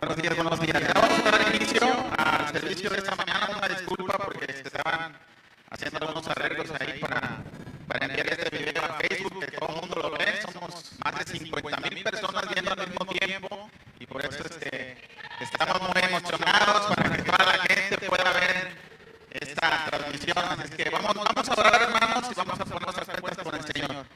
Buenos días, buenos días. Ya vamos a dar inicio al servicio de esta mañana. Una disculpa porque se estaban haciendo algunos arreglos ahí para enviar este video a Facebook, que todo el mundo lo ve. Somos más de 50,000 personas viendo al mismo tiempo y por eso estamos muy emocionados para que toda la gente pueda ver esta transmisión. Así que vamos a orar, hermanos, y vamos a ponernos a cuentas con el Señor.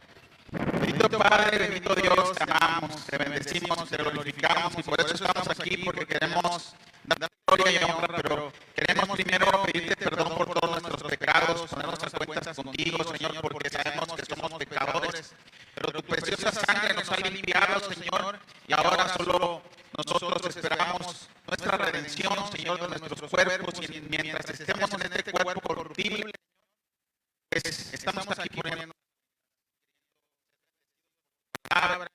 Bendito Padre, bendito Dios, te amamos, te bendecimos, te glorificamos y por eso estamos aquí, porque queremos dar gloria y honra, pero queremos primero pedirte perdón por todos nuestros pecados, ponernos a cuentas contigo, Señor, porque sabemos que somos pecadores, pero tu preciosa sangre nos ha limpiado, Señor, y ahora solo nosotros esperamos nuestra redención, Señor, de nuestros cuerpos, y mientras estemos en este cuerpo corruptible, pues estamos aquí poniendo palabra.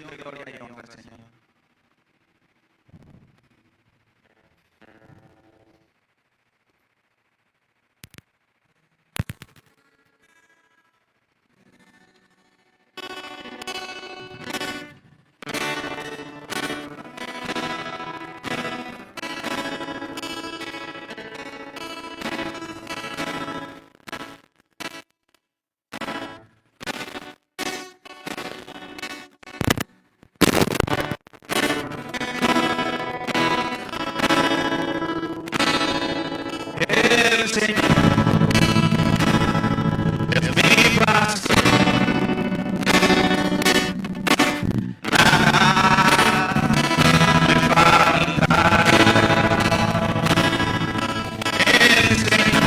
de gloria y honra, Señor. El Señor es mi pastor. El Señor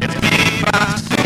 es mi pastor.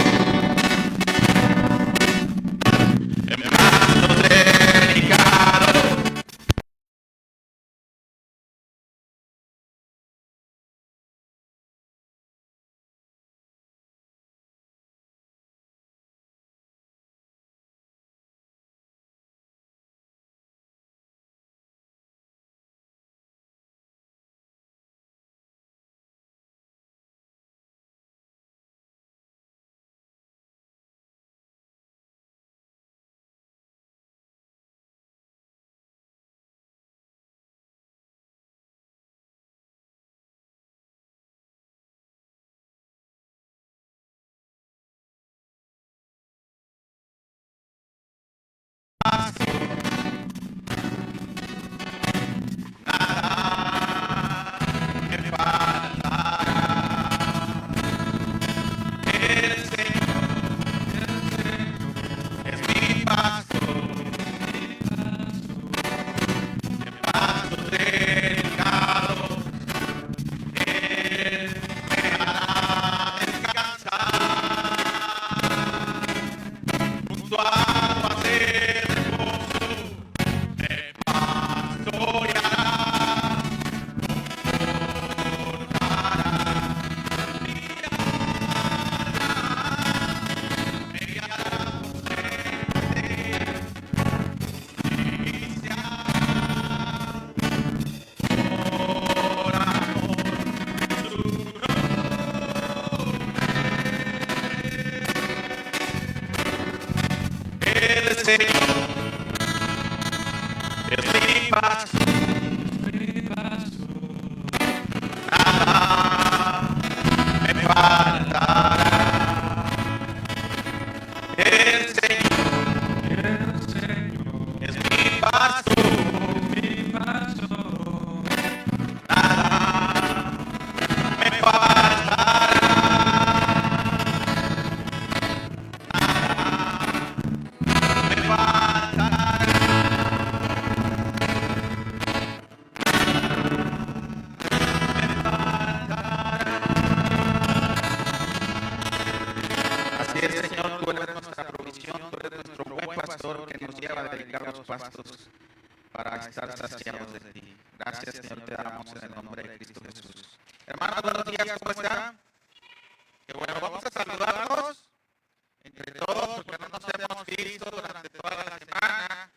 faltará. El Señor es mi pastor, nada me faltará, nada me faltará. Así es, Señor, tú eres nuestra provisión, tú eres nuestro buen pastor que nos lleva a dedicar los pastos para estar saciados de ti. Gracias, Señor, te damos en el nombre de Cristo Jesús. Hermanos, buenos días, ¿cómo están? Que bueno, vamos a saludarnos entre todos porque no nos hemos visto durante toda la semana.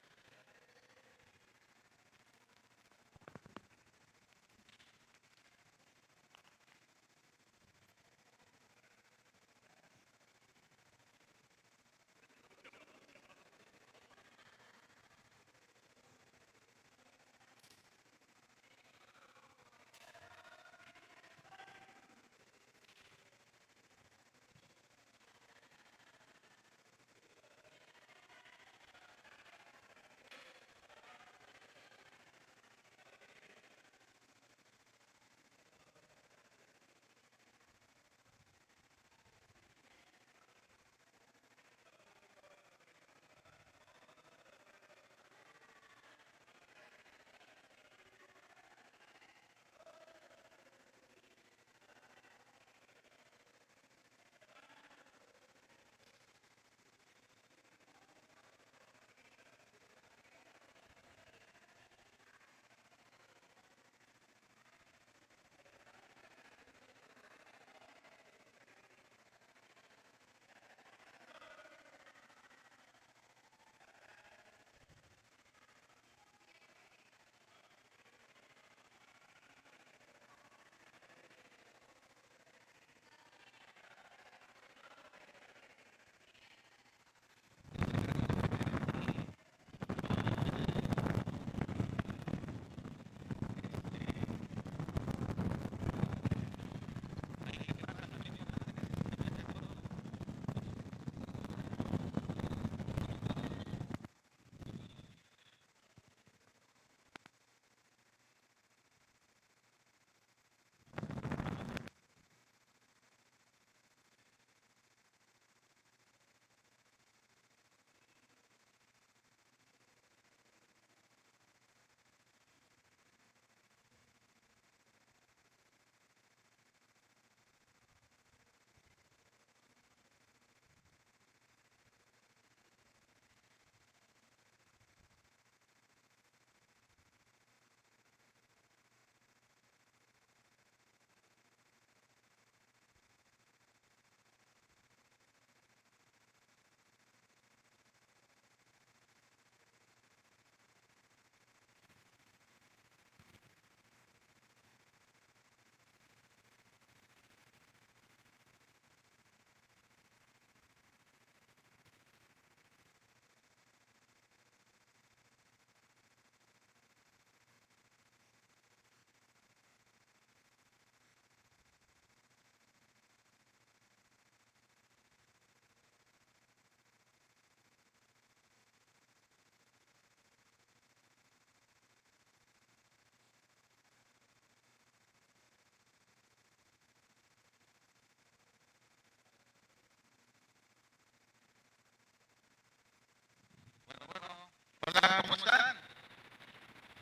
Hola, ¿cómo están?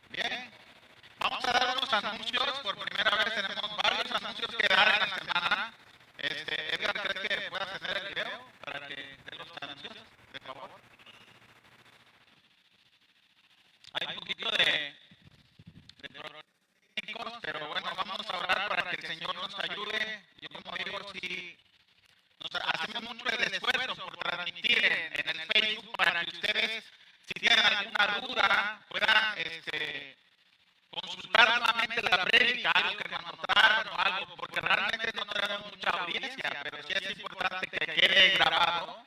Bien. Vamos a dar unos anuncios. Por primera vez tenemos varios anuncios que dar en la semana. Edgar, ¿crees que puedas hacer el video para que dé los anuncios, por favor? Hay un poquito de problemas técnicos, pero bueno, vamos a orar para que el Señor nos ayude. Yo como digo, si hacemos mucho el esfuerzo por transmitir en el Facebook para que ustedes, si tienen alguna duda, puedan consultar nuevamente la prédica, algo que nos notaron o algo, porque realmente no tenemos mucha audiencia, pero sí es importante que quede grabado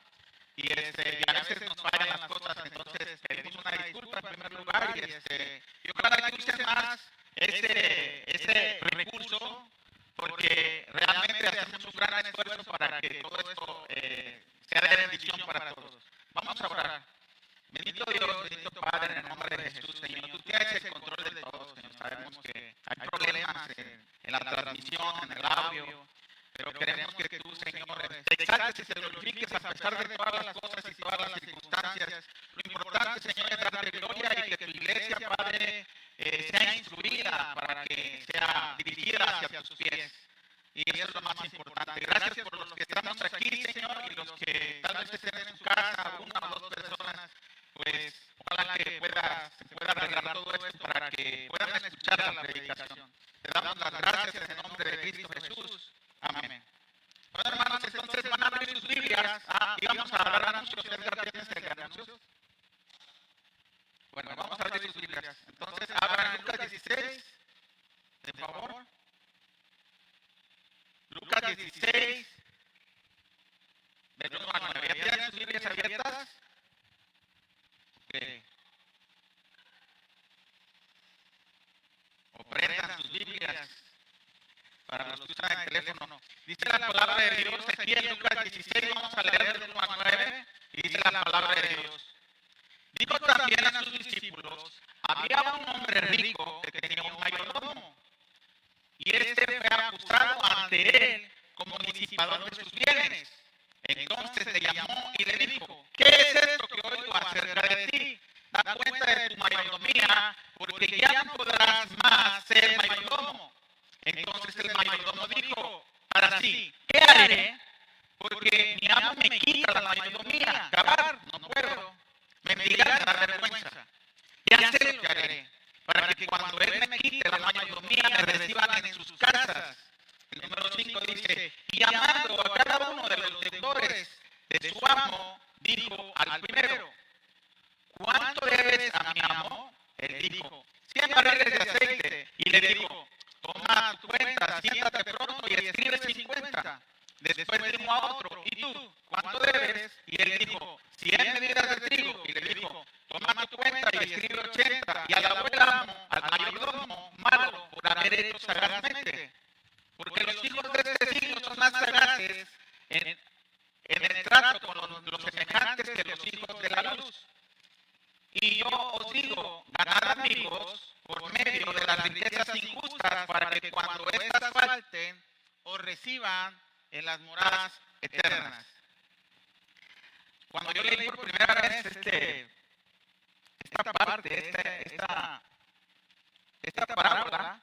y a veces nos fallan las cosas, entonces pedimos una disculpa en primer lugar y ojalá que usen más ese recurso, porque realmente hacemos un gran transmisión, en el audio. Pero queremos que tú, Señor, te exaltes y te glorifiques a pesar de todas las cosas y todas las circunstancias. Lo importante, Señor, es darte gloria y que tu iglesia, Padre, sea instruida para que sea dirigida hacia tus pies. Y eso es lo más importante. Gracias por los que estamos aquí, Señor, y los que tal vez estén en su casa, una o dos personas, pues ojalá que se pueda arreglar todo esto para que puedan escuchar la predicación. Te damos las gracias en el nombre de Cristo Jesús. Amén. Bueno, hermanos, entonces van a abrir sus Biblias y vamos a dar anuncios. Edgar, ¿tienes el anuncio? Bueno, vamos a abrir sus Biblias. Entonces, abran Lucas 16, por favor. Lucas 16, del 1 al 9. ¿Ya tienen sus Biblias abiertas? Ok. O prendan sus Biblias para los que usan el teléfono. Dice la palabra de Dios aquí en Lucas 16, vamos a leer del 1 al 9, y dice la palabra de Dios. Dijo también a sus discípulos, había un hombre rico que tenía un mayordomo, y este fue acusado ante él como disipador de sus bienes. Entonces le llamó y le dijo, ¿qué es esto que oigo acerca de ti? Da cuenta de tu mayordomía, porque ya no podrás más ser mayordomo. Entonces el mayordomo dijo para sí, ¿qué haré? Porque mi amo me quita la mayordomía. Acabar, no puedo. Mendigar me da vergüenza. Ya sé lo que haré, para que cuando él me quite la mayordomía me reciban en sus casas. El número 5 dice, y llamando a cada uno de los deudores de su amo, dijo al primero, ¿cuánto debes a mi amo? Él dijo, 100 barriles de aceite. Y le dijo, toma tu cuenta, siéntate pronto y escribe 50. Después dijo a otro, ¿y tú cuánto debes? Y él dijo, 100 medidas de trigo. Y le dijo, toma tu cuenta y escribe 80. Y alabó el amo al mayordomo malo por haber hecho sagazmente. Porque los hijos de este siglo son más sagaces en el trato con los semejantes que los hijos de la luz. Y yo os digo, ganad amigos por medio de las riquezas injustas, para que cuando éstas falten, os reciban en las moradas eternas. Cuando yo leí por primera vez esta parte, esta parábola,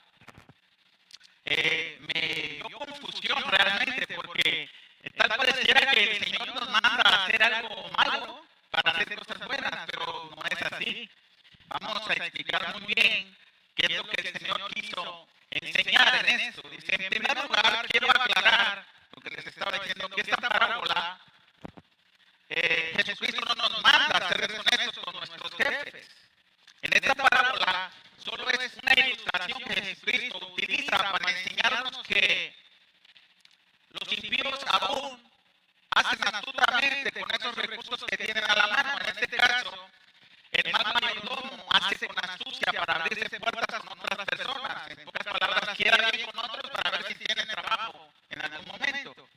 me dio confusión realmente, porque tal pareciera que el Señor nos manda a hacer algo malo para hacer cosas buenas, pero no es así. Vamos a explicar muy bien qué es lo que el Señor quiso enseñar en esto. Dice, en primer lugar, quiero aclarar lo que les estaba diciendo, que esta parábola, Jesucristo no nos manda a ser deshonestos con nuestros jefes. En esta parábola solo es una ilustración que Jesucristo utiliza para enseñarnos que los impíos aún hacen astutamente con esos recursos que tienen a la mano. En este caso, el mal mayordomo hace con astucia para abrirse puertas con otras personas. En pocas palabras, quiere ir con otros para ver si tienen trabajo en algún momento.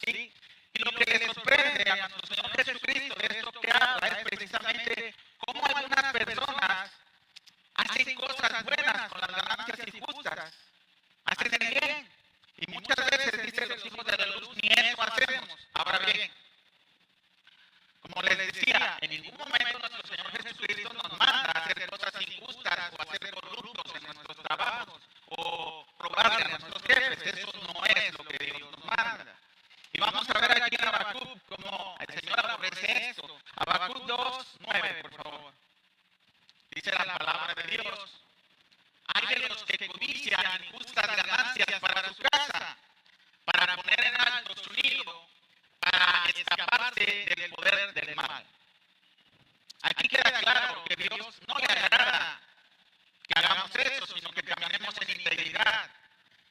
¿Sí? Y lo que le sorprende a nuestro Señor Jesucristo de esto que habla es precisamente cómo algunas personas hacen cosas buenas con las ganancias injustas, hacen el bien. Y muchas veces dicen los hijos de la luz, ni eso hacemos. Ahora bien, como les decía, en ningún momento nuestro Señor Jesucristo nos manda a hacer cosas injustas o a ser corruptos en nuestros trabajos o robarle a nuestros jefes. Eso no es lo que Dios nos manda. Y vamos a ver aquí en Habacuc cómo el Señor aborrece esto. Habacuc 2:9, por favor. Dice la palabra de Dios. Hay de los que codician injustas ganancias para su casa, para poner en alto su nido, para escaparse del poder del mal. Aquí queda claro que Dios no le agrada que hagamos eso, sino que caminemos en integridad.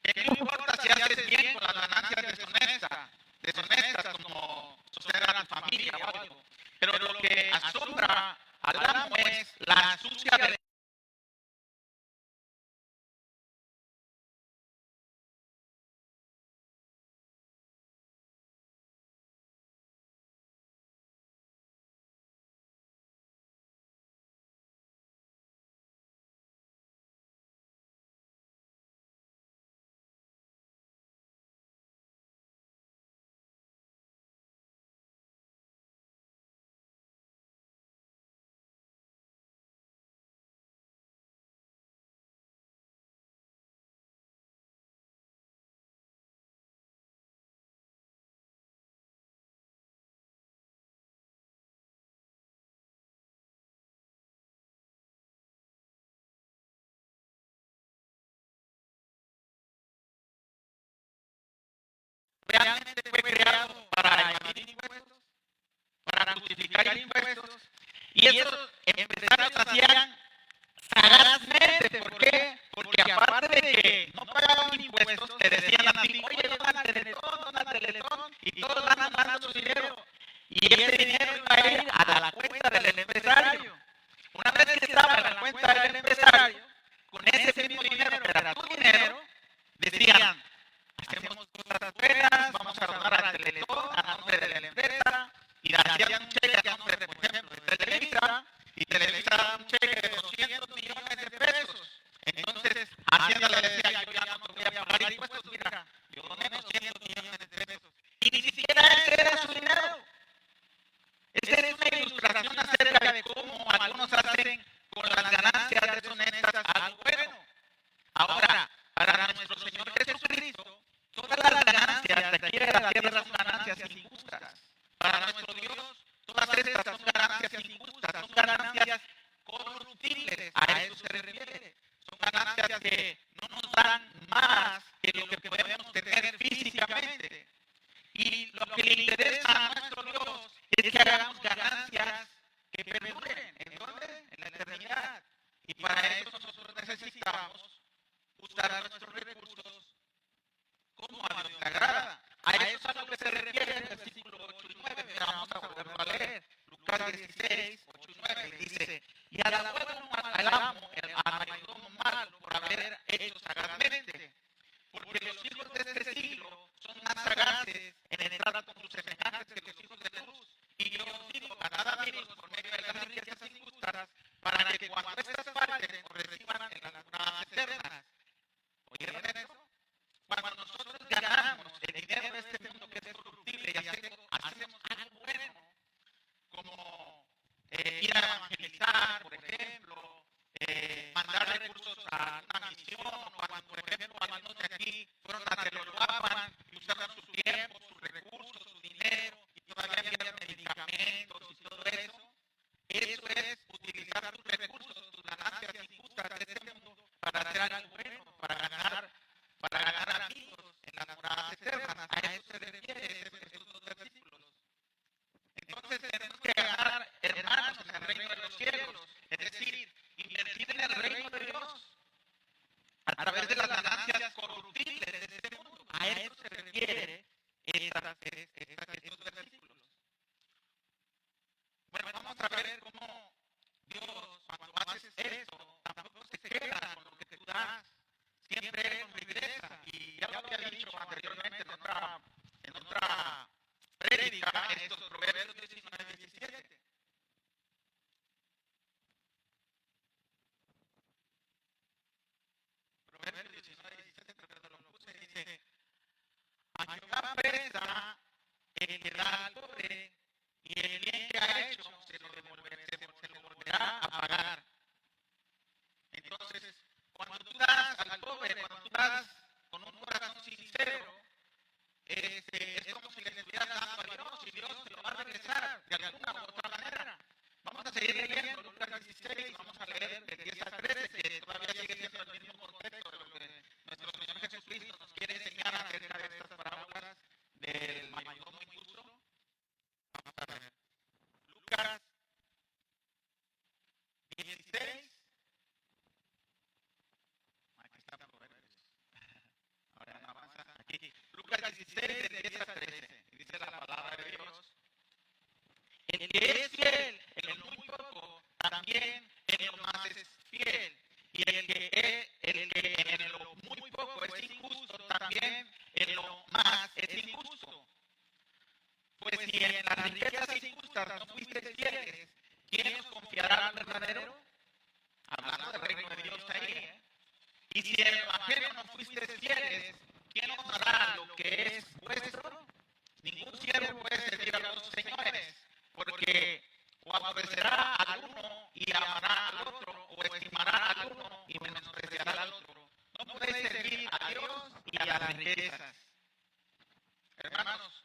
Que no importa si haces bien con las ganancias deshonestas como sostener a tu familia o algo, pero lo que asombra al amo es la astucia de realmente fue creado para evadir impuestos, para justificar impuestos, y esos empresarios hacían sagazmente. ¿Por qué? Porque aparte de que no pagaban impuestos, te decían a ti, oye, dona al Teletón, y todos van mandando su dinero, y ese dinero iba a ir a la cuenta del empresario. Una vez que estaba en la cuenta del empresario, con ese mismo dinero, que era tu dinero, decían, hacemos cosas buenas, vamos a donar al Teletón a nombre de la empresa, y hacían un cheque a nombre, por ejemplo, de Televisa, y Televisa daba un cheque de 200 millones de pesos. Entonces, Hacienda le decía, yo ya no te voy a pagar impuestos, mira, yo doné 200 millones de pesos. Y ni siquiera ese era su dinero. Esta es una ilustración acerca de cómo algunos hacen con las ganancias deshonestas algo bueno. Ahora, para nuestro Señor Jesucristo, todas las ganancias de aquí de la tierra son ganancias injustas. Para nuestro Dios, todas estas son ganancias injustas, son ganancias corruptibles. A eso se refiere. Son ganancias que no nos dan más que lo que podemos tener físicamente. Y lo que le interesa a nuestro Dios es que hagamos ganancias que perduren. ¿En dónde? En la eternidad. Y para eso nosotros necesitamos usar nuestros recursos como a Dios le agrada. A eso es a lo que se refiere el versículo 8 y 9. Mira, vamos a volverlo a leer. Lucas 16, 8 y 9 dice, y alabó al amo, al mayordomo malo, por haber hecho sagazmente. Porque los hijos de este siglo son más sagaces en entrar con sus semejantes que los hijos de luz. Y yo os digo, ganad amigos por medio de las riquezas injustas, para que cuando estas falten os reciban en las moradas eternas. ¿Oyeron eso? Cuando nosotros ganamos el dinero de este mundo que es corruptible y hacemos algo bueno, como ir a evangelizar, por ejemplo, mandar recursos a una misión, o cuando, por ejemplo, algunos de aquí fueron a Teoloapan y usaron su tiempo, sus recursos, su dinero, y todavía envían medicamentos y todo eso. Eso es utilizar tus recursos, tus ganancias injustas de este mundo para hacer algo bueno, para ganar amigos en las moradas eternas. A eso se refiere estos dos versículos. Entonces tenemos que ganar hermanos en el reino de los cielos, es decir, invertir en el reino de Dios a través de las ganancias corruptibles de este mundo. A eso se refiere estos versículos. Bueno, vamos a ver cómo Dios, cuando haces esto, tampoco se queda con lo que tú das. Siempre Él regresa. Y ya lo había dicho anteriormente en otra prédica, en estos Proverbios 19 y 17. Proverbios 19 y 17, pero lo puse, dice, a Jehová presta el que da al pobre, y el bien que ha hecho se lo volverá a pagar. Entonces, cuando tú das al pobre, cuando tú das con un corazón sincero, es como si le estuvieras dando a Dios, y Dios te lo va a regresar de alguna u otra manera. Vamos a seguir leyendo Lucas 16, vamos a leer del 10 al 13, que todavía sigue siendo el mismo contexto de lo que nuestro Señor Jesucristo nos quiere enseñar acerca de estas parábolas del mayordomo injusto. Vamos a ver. Lucas 16. Aquí está Proverbios. Ahora no avanza. Aquí. Lucas 16, del 10 al 13. Dice la palabra de Dios. El que es fiel en lo muy poco, también en lo más es fiel. Y el que en lo muy poco es injusto, también en lo más es injusto. Pues si en las riquezas injustas no fuisteis fieles, ¿quién os confiará al verdadero? Hablando del reino de Dios ahí, Y si en el evangelio no fuisteis fieles, ¿quién os dará lo que es vuestro? Ningún siervo puede servir a los señores, porque o aborrecerá al uno y amará al otro, o estimará al uno y menospreciará al otro. No podéis servir a Dios y a las riquezas. Hermanos,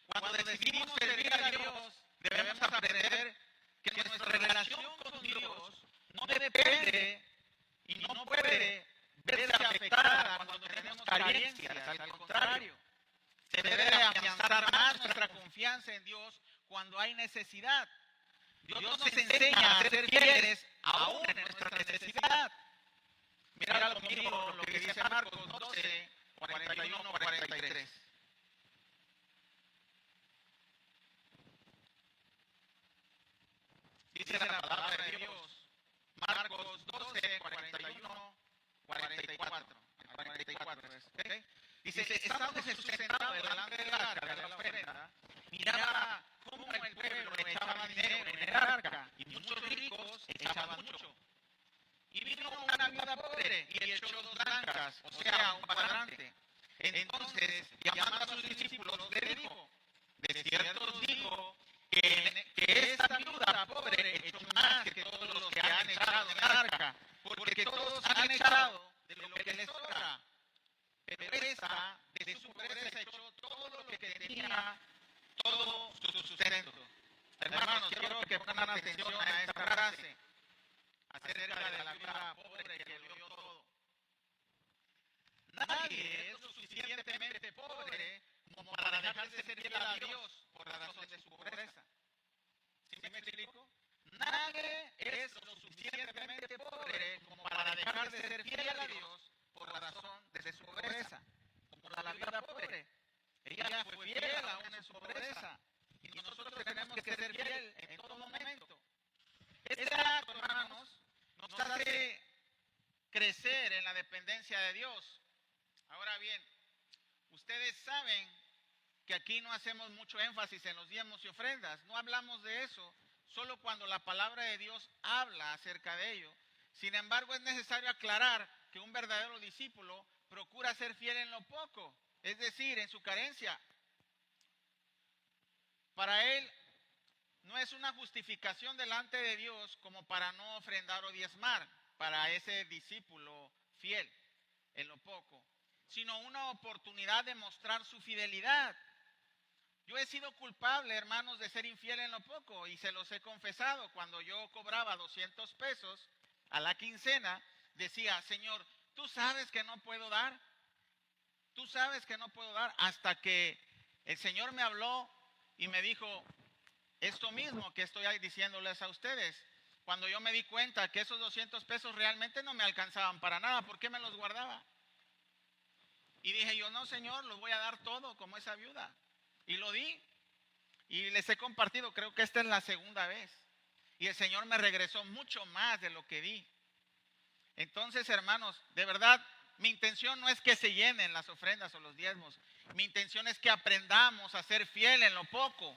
cuando decidimos servir a Dios, debemos aprender que nuestra relación con Dios no depende y no puede verse afectada cuando tenemos carencias. Al contrario, Se debe afianzar más nuestra confianza en Dios cuando hay necesidad. Dios nos enseña a ser fieles aún en nuestra necesidad. Mira conmigo lo que dice Marcos 12, 41, 43. Dice la palabra de Dios, Marcos 12, 41, 44. 44 ¿okay? Dice, estando Jesús sentado delante del arca de la ofrenda, miraba cómo el pueblo echaba dinero en el arca, y muchos ricos echaban mucho. Y vino una viuda pobre y echó 2 blancas, o sea, un cuadrante. Entonces, llamando a sus discípulos, le dijo, de cierto os digo que esta viuda pobre echó más que todos los que han echado en el arca, porque todos han echado de lo que les sobra. Pero esta, de su pobreza, echó todo lo que tenía, todo su sustento. Hermanos, quiero que pongan atención a esta frase acerca de la viuda pobre que lo dio todo. Nadie es lo suficientemente pobre como para dejar de ser fiel a Dios por la razón de su pobreza. ¿Sí me explico? Nadie es lo suficientemente pobre como para dejar de ser fiel a Dios por la razón de su pobreza. Como la viuda pobre. Ella fue fiel aún en su pobreza. Y nosotros tenemos que ser fiel en todo momento. Este acto, hermanos, nos hace crecer en la dependencia de Dios. Ahora bien, ustedes saben que aquí no hacemos mucho énfasis en los diezmos y ofrendas. No hablamos de eso, solo cuando la palabra de Dios habla acerca de ello. Sin embargo, es necesario aclarar que un verdadero discípulo procura ser fiel en lo poco, es decir, en su carencia. Para él no es una justificación delante de Dios como para no ofrendar o diezmar para ese discípulo fiel en lo poco, sino una oportunidad de mostrar su fidelidad. Yo he sido culpable, hermanos, de ser infiel en lo poco y se los he confesado. Cuando yo cobraba 200 pesos a la quincena, decía, Señor, tú sabes que no puedo dar, tú sabes que no puedo dar, hasta que el Señor me habló y me dijo esto mismo que estoy ahí diciéndoles a ustedes. Cuando yo me di cuenta que esos 200 pesos realmente no me alcanzaban para nada, ¿por qué me los guardaba? Y dije yo, no, Señor, los voy a dar todo como esa viuda. Y lo di. Y les he compartido, creo que esta es la segunda vez. Y el Señor me regresó mucho más de lo que di. Entonces, hermanos, de verdad, mi intención no es que se llenen las ofrendas o los diezmos. Mi intención es que aprendamos a ser fiel en lo poco.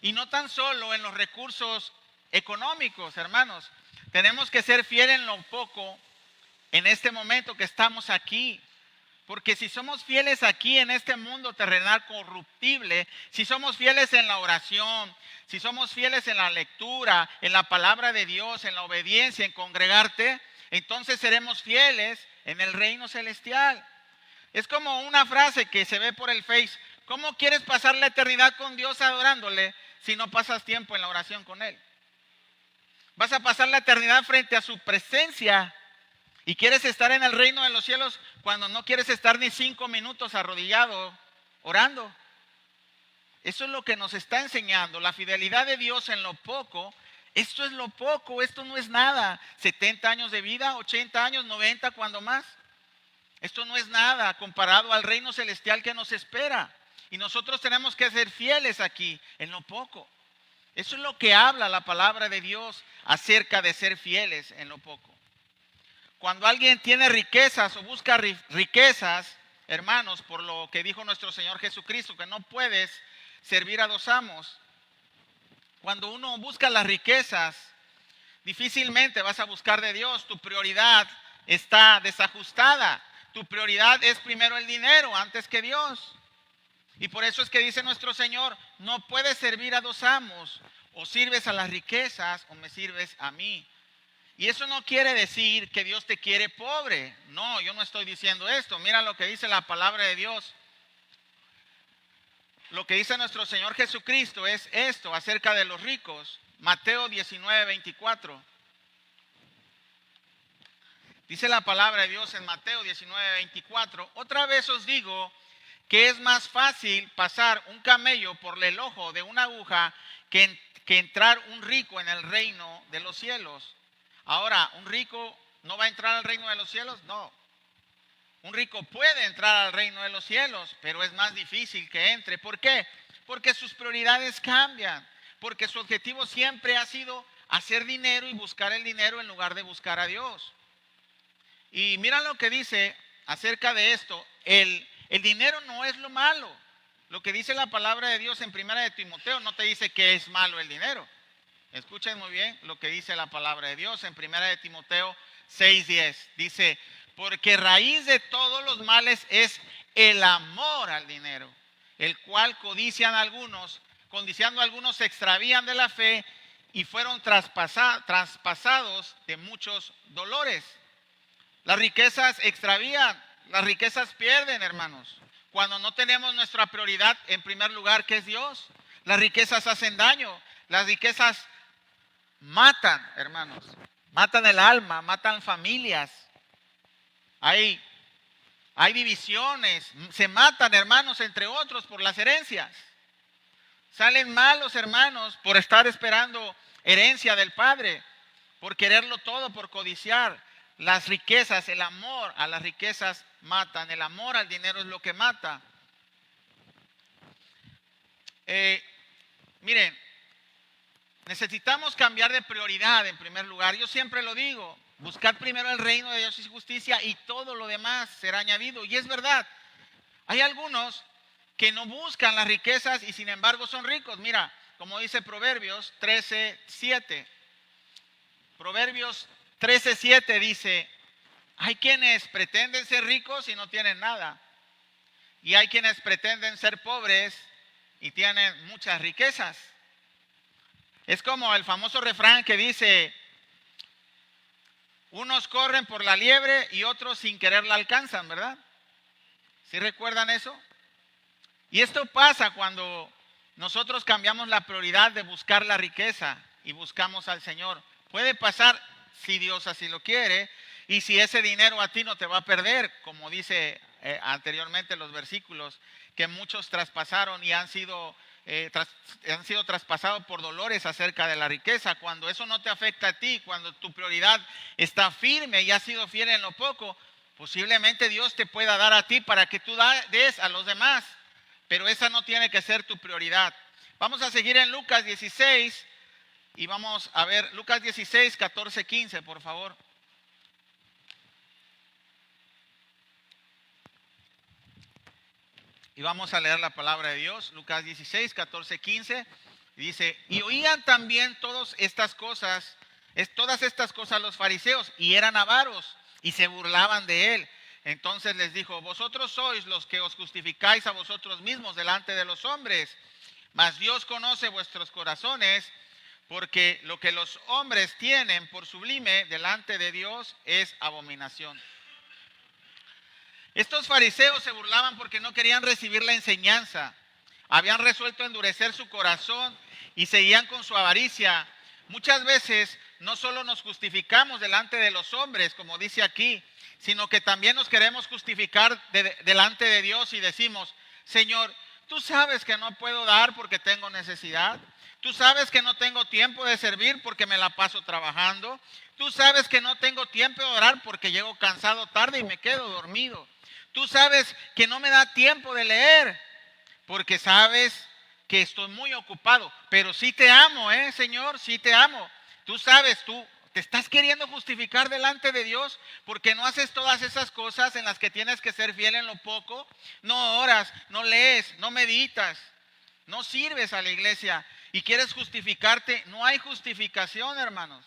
Y no tan solo en los recursos económicos, hermanos. Tenemos que ser fiel en lo poco en este momento que estamos aquí. Porque si somos fieles aquí en este mundo terrenal corruptible, si somos fieles en la oración, si somos fieles en la lectura, en la palabra de Dios, en la obediencia, en congregarte, entonces seremos fieles en el reino celestial. Es como una frase que se ve por el Face. ¿Cómo quieres pasar la eternidad con Dios adorándole si no pasas tiempo en la oración con Él? Vas a pasar la eternidad frente a su presencia. Y quieres estar en el reino de los cielos cuando no quieres estar ni 5 minutos arrodillado orando. Eso es lo que nos está enseñando. La fidelidad de Dios en lo poco. Esto es lo poco, esto no es nada. 70 años de vida, 80 años, 90 cuando más. Esto no es nada comparado al reino celestial que nos espera. Y nosotros tenemos que ser fieles aquí en lo poco. Eso es lo que habla la palabra de Dios acerca de ser fieles en lo poco. Cuando alguien tiene riquezas o busca riquezas, hermanos, por lo que dijo nuestro Señor Jesucristo, que no puedes servir a 2 amos. Cuando uno busca las riquezas, difícilmente vas a buscar de Dios. Tu prioridad está desajustada. Tu prioridad es primero el dinero antes que Dios. Y por eso es que dice nuestro Señor, no puedes servir a 2 amos. O sirves a las riquezas o me sirves a mí. Y eso no quiere decir que Dios te quiere pobre. No, yo no estoy diciendo esto. Mira lo que dice la palabra de Dios. Lo que dice nuestro Señor Jesucristo es esto acerca de los ricos. Mateo 19, 24. Dice la palabra de Dios en Mateo 19, 24. Otra vez os digo que es más fácil pasar un camello por el ojo de una aguja que entrar un rico en el reino de los cielos. Ahora, ¿un rico no va a entrar al reino de los cielos? No. Un rico puede entrar al reino de los cielos, pero es más difícil que entre. ¿Por qué? Porque sus prioridades cambian, porque su objetivo siempre ha sido hacer dinero y buscar el dinero en lugar de buscar a Dios. Y mira lo que dice acerca de esto. El dinero no es lo malo. Lo que dice la palabra de Dios en 1 de Timoteo no te dice que es malo el dinero. Escuchen muy bien lo que dice la palabra de Dios en 1 de Timoteo 6:10. Dice, porque raíz de todos los males es el amor al dinero, el cual codiciando algunos se extravían de la fe y fueron traspasados de muchos dolores. Las riquezas extravían, las riquezas pierden, hermanos. Cuando no tenemos nuestra prioridad en primer lugar, que es Dios, las riquezas hacen daño, las riquezas matan, hermanos, matan el alma, matan familias. Hay divisiones, se matan hermanos entre otros por las herencias. Salen malos hermanos por estar esperando herencia del Padre, por quererlo todo, por codiciar. Las riquezas, el amor a las riquezas matan, el amor al dinero es lo que mata. Miren, necesitamos cambiar de prioridad en primer lugar. Yo siempre lo digo, buscar primero el reino de Dios y su justicia y todo lo demás será añadido. Y es verdad, hay algunos que no buscan las riquezas y sin embargo son ricos. Mira, como dice Proverbios 13:7. Proverbios 13:7 dice, hay quienes pretenden ser ricos y no tienen nada. Y hay quienes pretenden ser pobres y tienen muchas riquezas. Es como el famoso refrán que dice, unos corren por la liebre y otros sin querer la alcanzan, ¿verdad? ¿Sí recuerdan eso? Y esto pasa cuando nosotros cambiamos la prioridad de buscar la riqueza y buscamos al Señor. Puede pasar si Dios así lo quiere y si ese dinero a ti no te va a perder, como dice anteriormente los versículos, que muchos traspasaron y han sido traspasados por dolores acerca de la riqueza. Cuando eso no te afecta a ti, cuando tu prioridad está firme y has sido fiel en lo poco, posiblemente Dios te pueda dar a ti para que tú des a los demás, pero esa no tiene que ser tu prioridad. Vamos a seguir en Lucas 16 y vamos a ver Lucas 16, 14, 15, por favor. Y vamos a leer la palabra de Dios, Lucas 16, 14, 15. Dice, y oían también todas estas cosas los fariseos, y eran avaros, y se burlaban de él. Entonces les dijo, vosotros sois los que os justificáis a vosotros mismos delante de los hombres, mas Dios conoce vuestros corazones, porque lo que los hombres tienen por sublime delante de Dios es abominación. Estos fariseos se burlaban porque no querían recibir la enseñanza. Habían resuelto endurecer su corazón y seguían con su avaricia. Muchas veces no solo nos justificamos delante de los hombres, como dice aquí, sino que también nos queremos justificar delante de Dios y decimos, Señor, tú sabes que no puedo dar porque tengo necesidad. Tú sabes que no tengo tiempo de servir porque me la paso trabajando. Tú sabes que no tengo tiempo de orar porque llego cansado tarde y me quedo dormido. Tú sabes que no me da tiempo de leer porque sabes que estoy muy ocupado. Pero sí te amo, Señor, sí te amo. Tú sabes, tú te estás queriendo justificar delante de Dios porque no haces todas esas cosas en las que tienes que ser fiel en lo poco. No oras, no lees, no meditas, no sirves a la iglesia y quieres justificarte. No hay justificación, hermanos.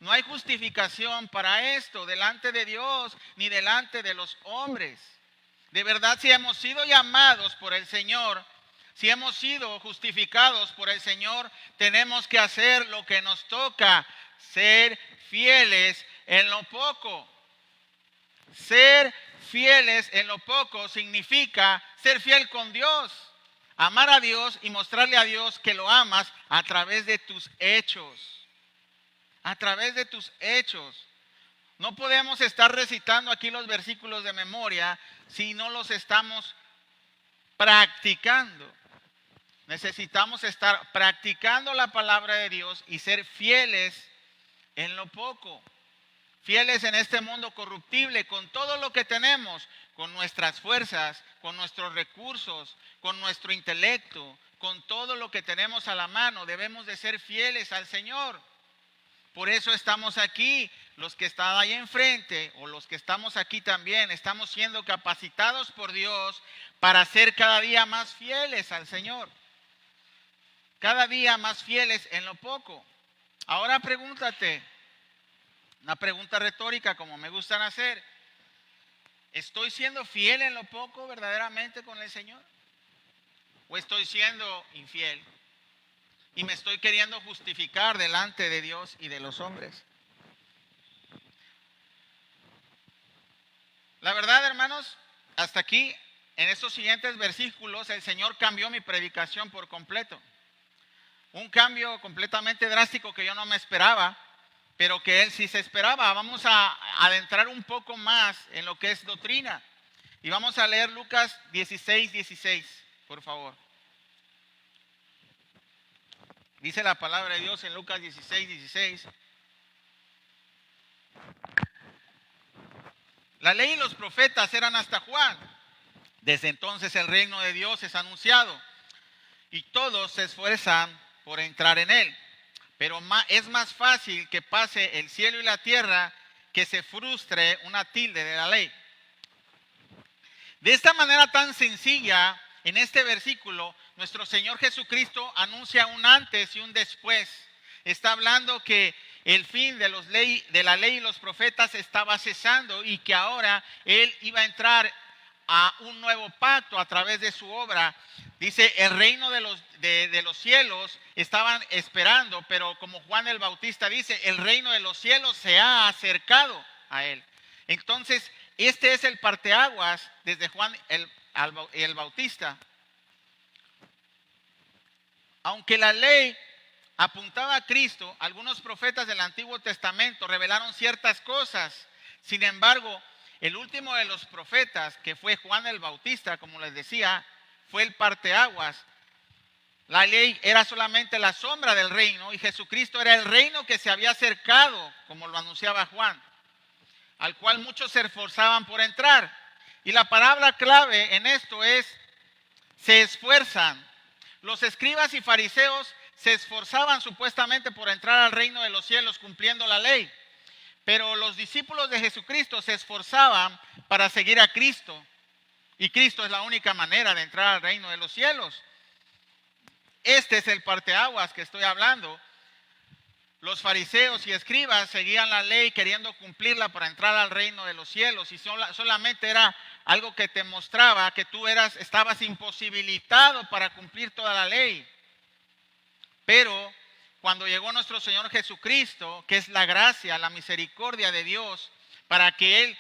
No hay justificación para esto delante de Dios ni delante de los hombres. De verdad, si hemos sido llamados por el Señor, si hemos sido justificados por el Señor, tenemos que hacer lo que nos toca, ser fieles en lo poco. Ser fieles en lo poco significa ser fiel con Dios, amar a Dios y mostrarle a Dios que lo amas a través de tus hechos. A través de tus hechos. No podemos estar recitando aquí los versículos de memoria si no los estamos practicando. Necesitamos estar practicando la palabra de Dios y ser fieles en lo poco. Fieles en este mundo corruptible, con todo lo que tenemos, con nuestras fuerzas, con nuestros recursos, con nuestro intelecto, con todo lo que tenemos a la mano. Debemos de ser fieles al Señor. Por eso estamos aquí, los que están ahí enfrente o los que estamos aquí también, estamos siendo capacitados por Dios para ser cada día más fieles al Señor. Cada día más fieles en lo poco. Ahora pregúntate, una pregunta retórica como me gustan hacer. ¿Estoy siendo fiel en lo poco verdaderamente con el Señor? ¿O estoy siendo infiel? Y me estoy queriendo justificar delante de Dios y de los hombres. La verdad, hermanos, hasta aquí, en estos siguientes versículos, el Señor cambió mi predicación por completo. Un cambio completamente drástico que yo no me esperaba, pero que Él sí se esperaba. Vamos a adentrar un poco más en lo que es doctrina. Y vamos a leer Lucas 16:16, por favor. Dice la palabra de Dios en Lucas 16:16. La ley y los profetas eran hasta Juan. Desde entonces el reino de Dios es anunciado y todos se esfuerzan por entrar en él. Pero es más fácil que pase el cielo y la tierra que se frustre una tilde de la ley. De esta manera tan sencilla, en este versículo, nuestro Señor Jesucristo anuncia un antes y un después. Está hablando que el fin de la ley y los profetas estaba cesando y que ahora Él iba a entrar a un nuevo pacto a través de su obra. Dice, el reino de los cielos estaban esperando, pero como Juan el Bautista dice, el reino de los cielos se ha acercado a Él. Entonces, este es el parteaguas desde Juan el Bautista. Aunque la ley apuntaba a Cristo, algunos profetas del Antiguo Testamento revelaron ciertas cosas. Sin embargo, el último de los profetas, que fue Juan el Bautista, como les decía, fue el parteaguas. La ley era solamente la sombra del reino y Jesucristo era el reino que se había acercado, como lo anunciaba Juan, al cual muchos se esforzaban por entrar. Y la palabra clave en esto es, se esfuerzan. Los escribas y fariseos se esforzaban supuestamente por entrar al reino de los cielos cumpliendo la ley. Pero los discípulos de Jesucristo se esforzaban para seguir a Cristo. Y Cristo es la única manera de entrar al reino de los cielos. Este es el parteaguas que estoy hablando. Los fariseos y escribas seguían la ley queriendo cumplirla para entrar al reino de los cielos. Y solamente era algo que te mostraba que tú estabas imposibilitado para cumplir toda la ley. Pero cuando llegó nuestro Señor Jesucristo, que es la gracia, la misericordia de Dios, para que Él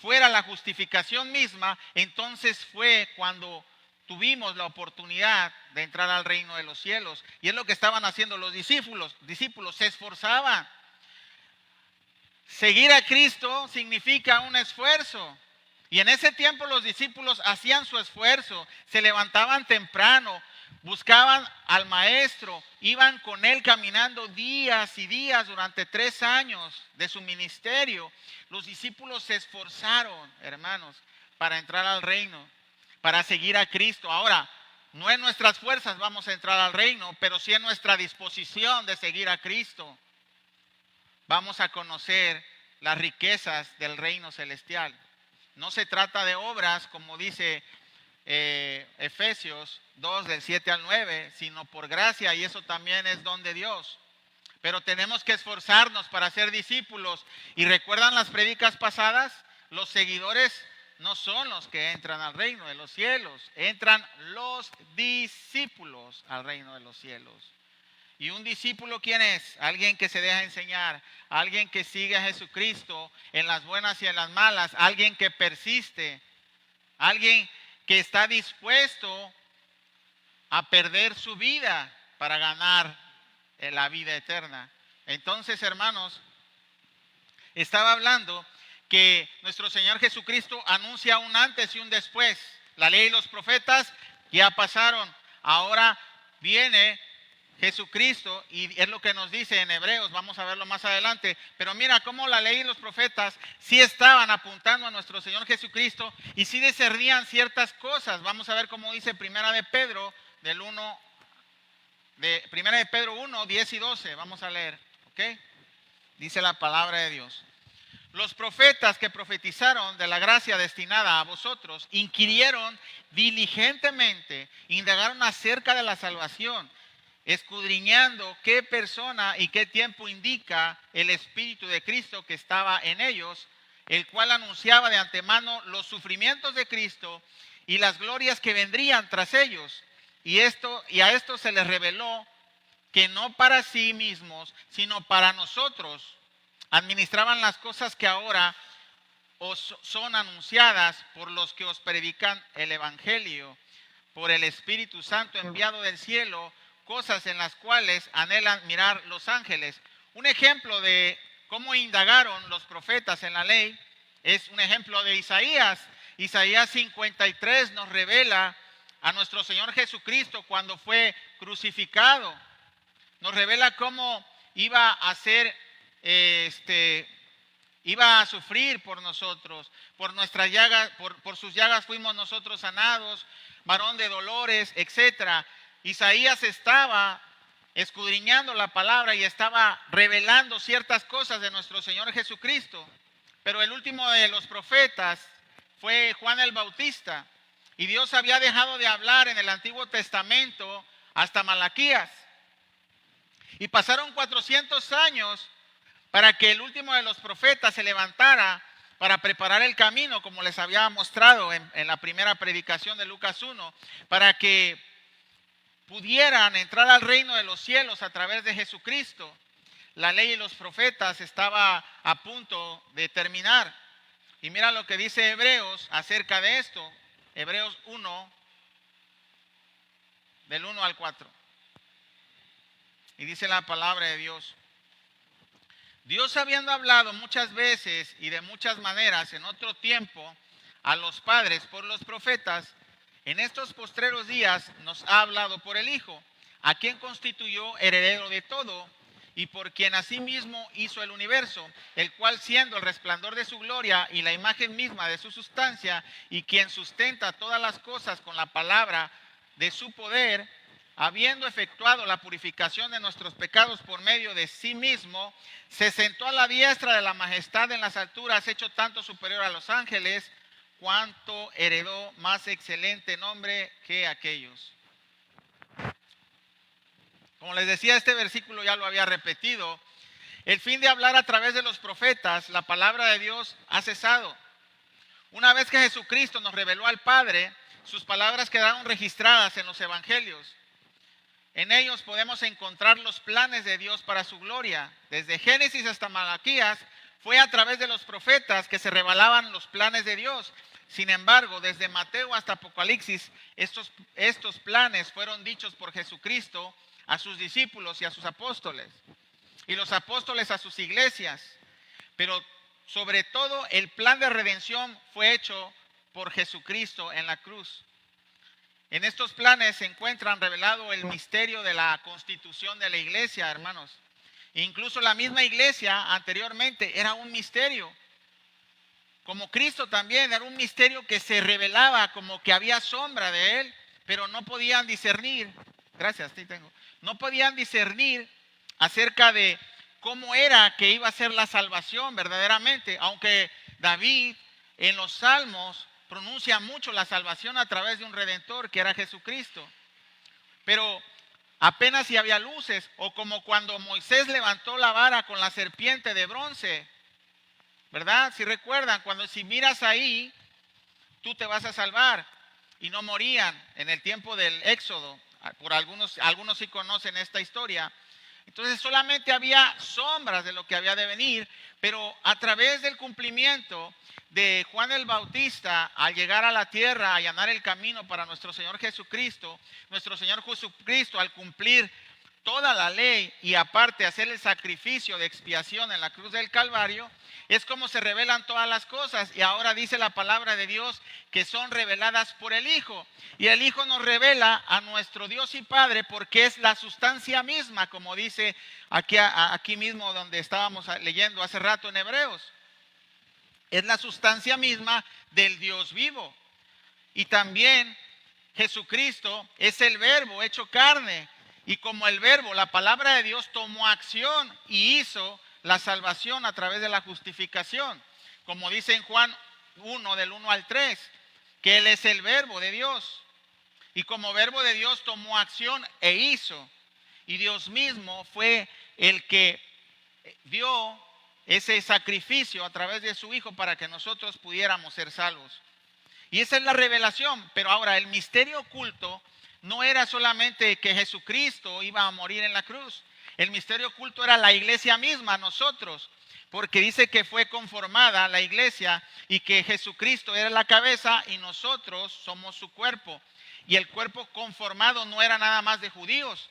fuera la justificación misma, entonces fue cuando tuvimos la oportunidad de entrar al reino de los cielos. Y es lo que estaban haciendo los discípulos. Discípulos se esforzaban. Seguir a Cristo significa un esfuerzo. Y en ese tiempo los discípulos hacían su esfuerzo, se levantaban temprano, buscaban al maestro, iban con él caminando días y días durante 3 años de su ministerio. Los discípulos se esforzaron, hermanos, para entrar al reino, para seguir a Cristo. Ahora, no en nuestras fuerzas vamos a entrar al reino, pero sí en nuestra disposición de seguir a Cristo. Vamos a conocer las riquezas del reino celestial. No se trata de obras, como dice Efesios 2, del 7 al 9, sino por gracia, y eso también es don de Dios. Pero tenemos que esforzarnos para ser discípulos. ¿Y recuerdan las prédicas pasadas? Los seguidores no son los que entran al reino de los cielos, entran los discípulos al reino de los cielos. ¿Y un discípulo quién es? Alguien que se deja enseñar, alguien que sigue a Jesucristo en las buenas y en las malas, alguien que persiste, alguien que está dispuesto a perder su vida para ganar la vida eterna. Entonces, hermanos, estaba hablando que nuestro Señor Jesucristo anuncia un antes y un después. La ley y los profetas ya pasaron. Ahora viene Jesucristo y es lo que nos dice en Hebreos, vamos a verlo más adelante. Pero mira cómo la ley y los profetas sí estaban apuntando a nuestro Señor Jesucristo y sí discernían ciertas cosas. Vamos a ver cómo dice Primera de Pedro, Primera de Pedro 1, 10 y 12. Vamos a leer, ¿ok? Dice la palabra de Dios. Los profetas que profetizaron de la gracia destinada a vosotros inquirieron diligentemente, indagaron acerca de la salvación, escudriñando qué persona y qué tiempo indica el Espíritu de Cristo que estaba en ellos, el cual anunciaba de antemano los sufrimientos de Cristo y las glorias que vendrían tras ellos. Y a esto se les reveló que no para sí mismos, sino para nosotros, administraban las cosas que ahora os son anunciadas por los que os predican el Evangelio, por el Espíritu Santo enviado del cielo, cosas en las cuales anhelan mirar los ángeles. Un ejemplo de cómo indagaron los profetas en la ley es un ejemplo de Isaías. Isaías 53 nos revela a nuestro Señor Jesucristo cuando fue crucificado. Nos revela cómo iba a ser iba a sufrir por nosotros, por nuestras llagas, por sus llagas fuimos nosotros sanados, varón de dolores, etc. Isaías estaba escudriñando la palabra y estaba revelando ciertas cosas de nuestro Señor Jesucristo. Pero el último de los profetas fue Juan el Bautista. Y Dios había dejado de hablar en el Antiguo Testamento hasta Malaquías. Y pasaron 400 años para que el último de los profetas se levantara para preparar el camino, como les había mostrado en la primera predicación de Lucas 1, para que pudieran entrar al reino de los cielos a través de Jesucristo. La ley y los profetas estaba a punto de terminar. Y mira lo que dice Hebreos acerca de esto. Hebreos 1, del 1 al 4. Y dice la palabra de Dios. Dios, habiendo hablado muchas veces y de muchas maneras en otro tiempo a los padres por los profetas, en estos postreros días nos ha hablado por el Hijo, a quien constituyó heredero de todo y por quien asimismo hizo el universo, el cual siendo el resplandor de su gloria y la imagen misma de su sustancia, y quien sustenta todas las cosas con la palabra de su poder, habiendo efectuado la purificación de nuestros pecados por medio de sí mismo, se sentó a la diestra de la majestad en las alturas, hecho tanto superior a los ángeles, cuanto heredó más excelente nombre que aquellos. Como les decía, este versículo ya lo había repetido. El fin de hablar a través de los profetas, la palabra de Dios ha cesado. Una vez que Jesucristo nos reveló al Padre, sus palabras quedaron registradas en los evangelios. En ellos podemos encontrar los planes de Dios para su gloria. Desde Génesis hasta Malaquías fue a través de los profetas que se revelaban los planes de Dios. Sin embargo, desde Mateo hasta Apocalipsis, estos planes fueron dichos por Jesucristo a sus discípulos y a sus apóstoles. Y los apóstoles a sus iglesias. Pero sobre todo el plan de redención fue hecho por Jesucristo en la cruz. En estos planes se encuentran revelado el misterio de la constitución de la iglesia, hermanos. Incluso la misma iglesia anteriormente era un misterio. Como Cristo también era un misterio que se revelaba como que había sombra de él, pero no podían discernir. Gracias, sí tengo. No podían discernir acerca de cómo era que iba a ser la salvación verdaderamente, aunque David en los Salmos pronuncia mucho la salvación a través de un Redentor que era Jesucristo. Pero apenas si había luces, o como cuando Moisés levantó la vara con la serpiente de bronce, ¿verdad? Si recuerdan, si miras ahí, tú te vas a salvar. Y no morían en el tiempo del Éxodo. Por algunos sí conocen esta historia. Entonces solamente había sombras de lo que había de venir, pero a través del cumplimiento de Juan el Bautista, al llegar a la tierra, a allanar el camino para nuestro Señor Jesucristo al cumplir toda la ley y aparte hacer el sacrificio de expiación en la cruz del Calvario, es como se revelan todas las cosas. Y ahora dice la palabra de Dios que son reveladas por el Hijo. Y el Hijo nos revela a nuestro Dios y Padre porque es la sustancia misma, como dice aquí mismo donde estábamos leyendo hace rato en Hebreos. Es la sustancia misma del Dios vivo. Y también Jesucristo es el Verbo hecho carne. Y como el Verbo, la palabra de Dios tomó acción y hizo la salvación a través de la justificación. Como dice en Juan 1, del 1 al 3, que Él es el Verbo de Dios. Y como Verbo de Dios tomó acción e hizo. Y Dios mismo fue el que dio ese sacrificio a través de su Hijo para que nosotros pudiéramos ser salvos. Y esa es la revelación. Pero ahora el misterio oculto no era solamente que Jesucristo iba a morir en la cruz. El misterio oculto era la iglesia misma, nosotros. Porque dice que fue conformada la iglesia y que Jesucristo era la cabeza y nosotros somos su cuerpo. Y el cuerpo conformado no era nada más de judíos,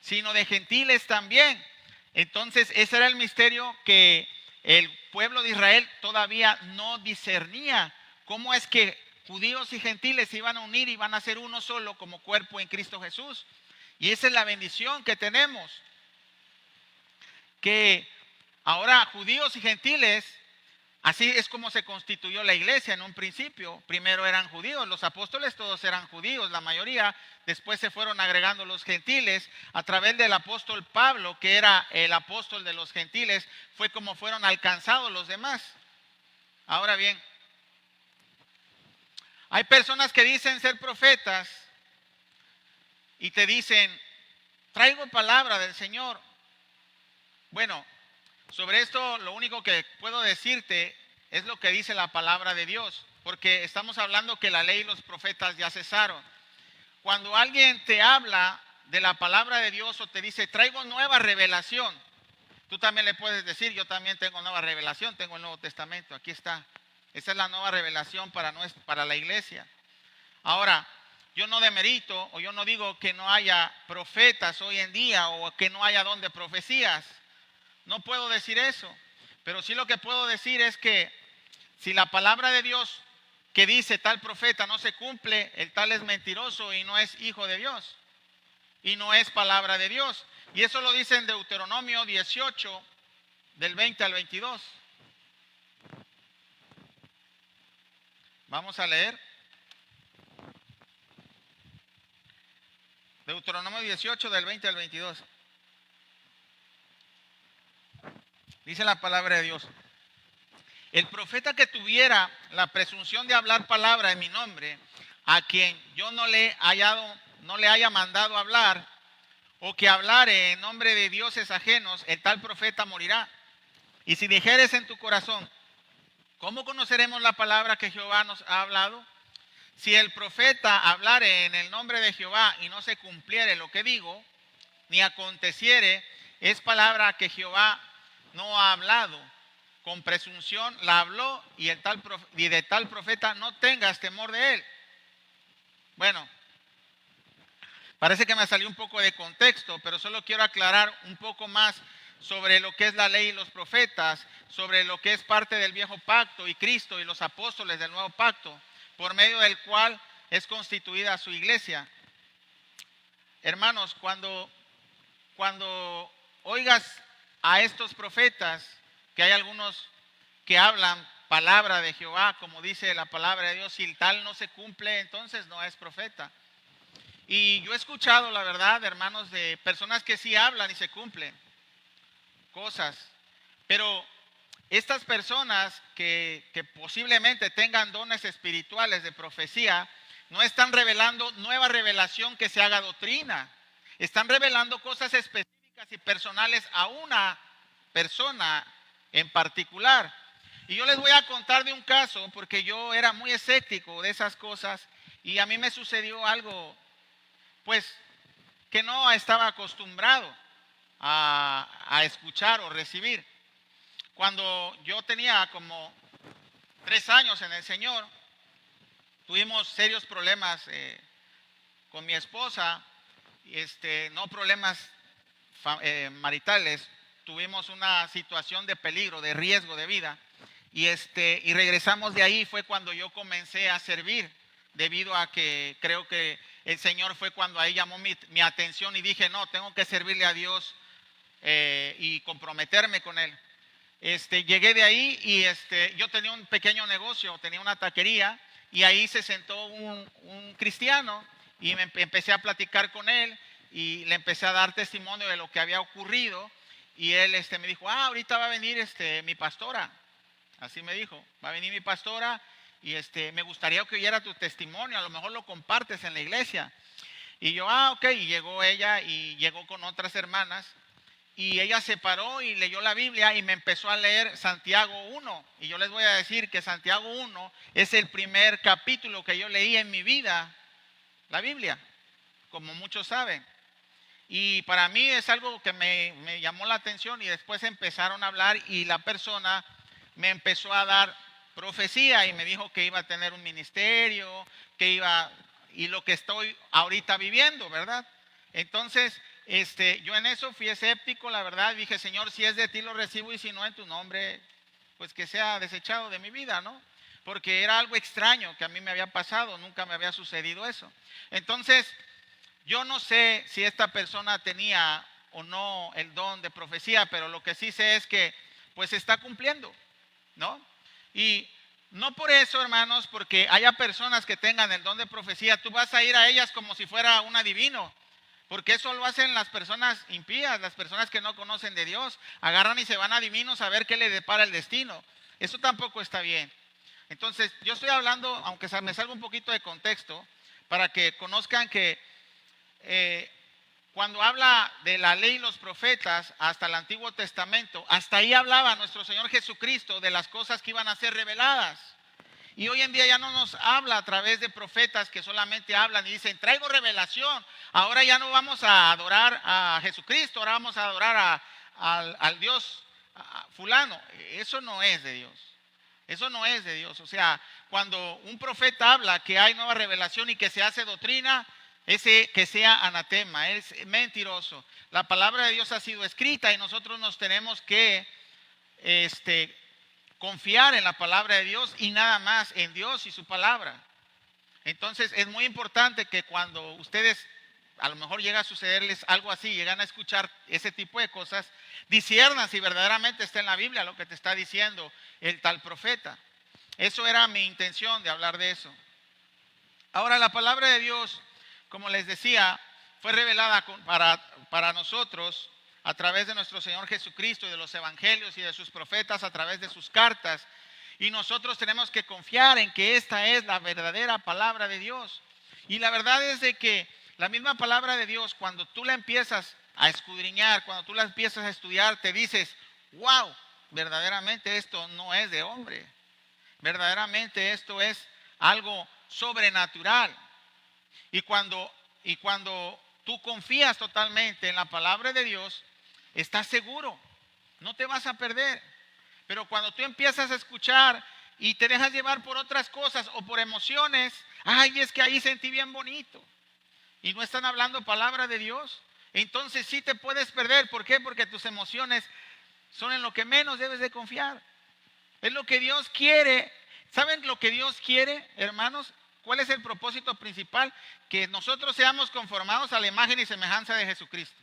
sino de gentiles también. Entonces ese era el misterio que el pueblo de Israel todavía no discernía. ¿Cómo es que judíos y gentiles se iban a unir y van a ser uno solo como cuerpo en Cristo Jesús? Y esa es la bendición que tenemos. Que ahora judíos y gentiles, así es como se constituyó la iglesia en un principio. Primero eran judíos, los apóstoles todos eran judíos, la mayoría. Después se fueron agregando los gentiles. A través del apóstol Pablo, que era el apóstol de los gentiles, fue como fueron alcanzados los demás. Ahora bien, hay personas que dicen ser profetas y te dicen, traigo palabra del Señor. Bueno, sobre esto lo único que puedo decirte es lo que dice la palabra de Dios, porque estamos hablando que la ley y los profetas ya cesaron. Cuando alguien te habla de la palabra de Dios o te dice, traigo nueva revelación, tú también le puedes decir, yo también tengo nueva revelación, tengo el Nuevo Testamento, aquí está. Esa es la nueva revelación para la iglesia. Ahora, yo no demerito o yo no digo que no haya profetas hoy en día o que no haya donde profecías. No puedo decir eso, pero sí lo que puedo decir es que si la palabra de Dios que dice tal profeta no se cumple, el tal es mentiroso y no es hijo de Dios y no es palabra de Dios. Y eso lo dice en Deuteronomio 18, del 20 al 22. Vamos a leer. Deuteronomio 18, del 20 al 22. Dice la palabra de Dios. El profeta que tuviera la presunción de hablar palabra en mi nombre, a quien yo no le haya mandado hablar, o que hablare en nombre de dioses ajenos, el tal profeta morirá. Y si dijeres en tu corazón, ¿cómo conoceremos la palabra que Jehová nos ha hablado? Si el profeta hablare en el nombre de Jehová y no se cumpliere lo que digo, ni aconteciere, es palabra que Jehová no ha hablado. Con presunción la habló y de tal profeta no tengas temor de él. Bueno, parece que me salió un poco de contexto, pero solo quiero aclarar un poco más sobre lo que es la ley y los profetas, sobre lo que es parte del viejo pacto y Cristo y los apóstoles del nuevo pacto, por medio del cual es constituida su iglesia. Hermanos, cuando oigas a estos profetas, que hay algunos que hablan palabra de Jehová, como dice la palabra de Dios, si el tal no se cumple, entonces no es profeta. Y yo he escuchado, la verdad, hermanos, de personas que sí hablan y se cumplen cosas, pero estas personas que posiblemente tengan dones espirituales de profecía, no están revelando nueva revelación que se haga doctrina. Están revelando cosas específicas y personales a una persona en particular. Y yo les voy a contar de un caso, porque yo era muy escéptico de esas cosas y a mí me sucedió algo, pues, que no estaba acostumbrado a escuchar o recibir. Cuando yo tenía como 3 años en el Señor, tuvimos serios problemas con mi esposa, no problemas maritales, tuvimos una situación de peligro, de riesgo de vida, y regresamos de ahí. Fue cuando yo comencé a servir, debido a que creo que el Señor fue cuando ahí llamó mi atención y dije, no, tengo que servirle a Dios y comprometerme con Él. Llegué de ahí y yo tenía un pequeño negocio, tenía una taquería, y ahí se sentó un cristiano y empecé a platicar con él y le empecé a dar testimonio de lo que había ocurrido, y él me dijo, ahorita va a venir mi pastora, así me dijo, va a venir mi pastora y me gustaría que oyera tu testimonio, a lo mejor lo compartes en la iglesia. Y yo, ok, y llegó ella y llegó con otras hermanas. Y ella se paró y leyó la Biblia y me empezó a leer Santiago 1. Y yo les voy a decir que Santiago 1 es el primer capítulo que yo leí en mi vida, la Biblia, como muchos saben. Y para mí es algo que me llamó la atención, y después empezaron a hablar y la persona me empezó a dar profecía y me dijo que iba a tener un ministerio, y lo que estoy ahorita viviendo, ¿verdad? Entonces, yo en eso fui escéptico, la verdad. Dije, Señor, si es de ti lo recibo, y si no, en tu nombre, pues que sea desechado de mi vida, ¿no? Porque era algo extraño que a mí me había pasado, nunca me había sucedido eso. Entonces, yo no sé si esta persona tenía o no el don de profecía, pero lo que sí sé es que pues está cumpliendo, ¿no? Y no por eso, hermanos, porque haya personas que tengan el don de profecía, tú vas a ir a ellas como si fuera un adivino. Porque eso lo hacen las personas impías, las personas que no conocen de Dios. Agarran y se van a adivinos a ver qué le depara el destino. Eso tampoco está bien. Entonces, yo estoy hablando, aunque me salga un poquito de contexto, para que conozcan que cuando habla de la ley y los profetas hasta el Antiguo Testamento, hasta ahí hablaba nuestro Señor Jesucristo de las cosas que iban a ser reveladas. Y hoy en día ya no nos habla a través de profetas que solamente hablan y dicen, traigo revelación. Ahora ya no vamos a adorar a Jesucristo, ahora vamos a adorar al Dios fulano. Eso no es de Dios. Eso no es de Dios. O sea, cuando un profeta habla que hay nueva revelación y que se hace doctrina, ese que sea anatema, es mentiroso. La palabra de Dios ha sido escrita y nosotros nos tenemos que confiar en la palabra de Dios y nada más en Dios y su palabra. Entonces es muy importante que cuando ustedes, a lo mejor llega a sucederles algo así, llegan a escuchar ese tipo de cosas, disciernan si verdaderamente está en la Biblia lo que te está diciendo el tal profeta. Eso era mi intención de hablar de eso. Ahora, la palabra de Dios, como les decía, fue revelada para nosotros a través de nuestro Señor Jesucristo y de los evangelios y de sus profetas a través de sus cartas. Y nosotros tenemos que confiar en que esta es la verdadera palabra de Dios. Y la verdad es de que la misma palabra de Dios, cuando tú la empiezas a escudriñar, cuando tú la empiezas a estudiar, te dices, wow, verdaderamente esto no es de hombre. Verdaderamente esto es algo sobrenatural. Y cuando tú confías totalmente en la palabra de Dios, estás seguro, no te vas a perder. Pero cuando tú empiezas a escuchar y te dejas llevar por otras cosas o por emociones, ay, es que ahí sentí bien bonito, y no están hablando palabra de Dios, entonces sí te puedes perder. ¿Por qué? Porque tus emociones son en lo que menos debes de confiar. Es lo que Dios quiere. ¿Saben lo que Dios quiere, hermanos? ¿Cuál es el propósito principal? Que nosotros seamos conformados a la imagen y semejanza de Jesucristo.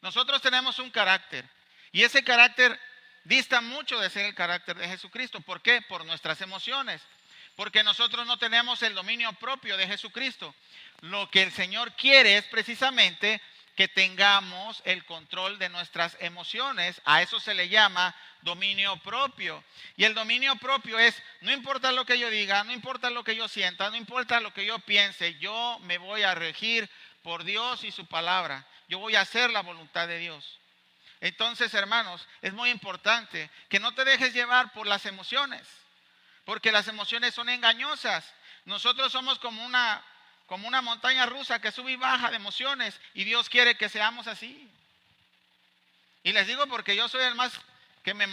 Nosotros tenemos un carácter, y ese carácter dista mucho de ser el carácter de Jesucristo. ¿Por qué? Por nuestras emociones. Porque nosotros no tenemos el dominio propio de Jesucristo. Lo que el Señor quiere es precisamente que tengamos el control de nuestras emociones. A eso se le llama dominio propio. Y el dominio propio es, no importa lo que yo diga, no importa lo que yo sienta, no importa lo que yo piense, yo me voy a regir por Dios y su palabra. Yo voy a hacer la voluntad de Dios. Entonces, hermanos, es muy importante que no te dejes llevar por las emociones, porque las emociones son engañosas. Nosotros somos como una montaña rusa que sube y baja de emociones, y Dios quiere que seamos así. Y les digo porque yo soy el más que me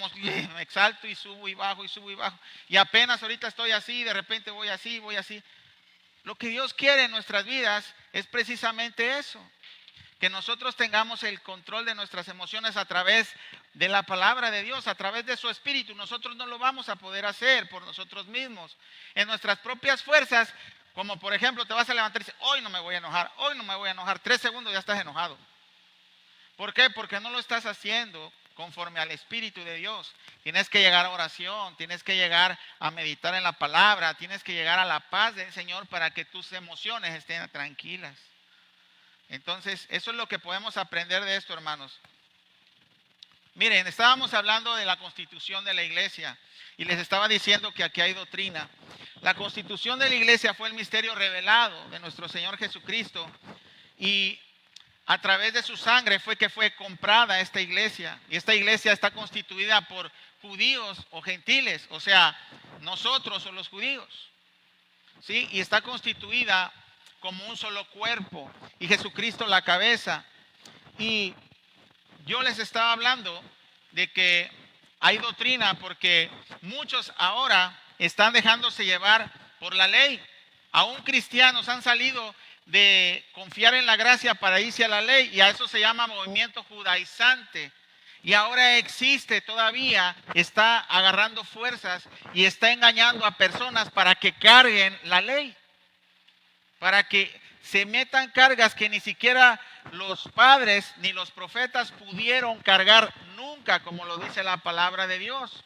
exalto y subo y bajo y subo y bajo, y apenas ahorita estoy así, de repente voy así, voy así. Lo que Dios quiere en nuestras vidas es precisamente eso, que nosotros tengamos el control de nuestras emociones a través de la palabra de Dios, a través de su Espíritu. Nosotros no lo vamos a poder hacer por nosotros mismos, en nuestras propias fuerzas, como por ejemplo te vas a levantar y dices, hoy no me voy a enojar, hoy no me voy a enojar, 3 segundos ya estás enojado. ¿Por qué? Porque no lo estás haciendo conforme al Espíritu de Dios. Tienes que llegar a oración, tienes que llegar a meditar en la palabra, tienes que llegar a la paz del Señor para que tus emociones estén tranquilas. Entonces, eso es lo que podemos aprender de esto, hermanos. Miren, estábamos hablando de la constitución de la iglesia y les estaba diciendo que aquí hay doctrina. La constitución de la iglesia fue el misterio revelado de nuestro Señor Jesucristo y a través de su sangre fue que fue comprada esta iglesia. Y esta iglesia está constituida por judíos o gentiles, o sea, nosotros o los judíos. ¿Sí? Y está constituida como un solo cuerpo y Jesucristo la cabeza. Y yo les estaba hablando de que hay doctrina porque muchos ahora están dejándose llevar por la ley. Aún cristianos han salido de confiar en la gracia para irse a la ley y a eso se llama movimiento judaizante. Y ahora existe todavía, está agarrando fuerzas y está engañando a personas para que carguen la ley. Para que se metan cargas que ni siquiera los padres ni los profetas pudieron cargar nunca, como lo dice la palabra de Dios.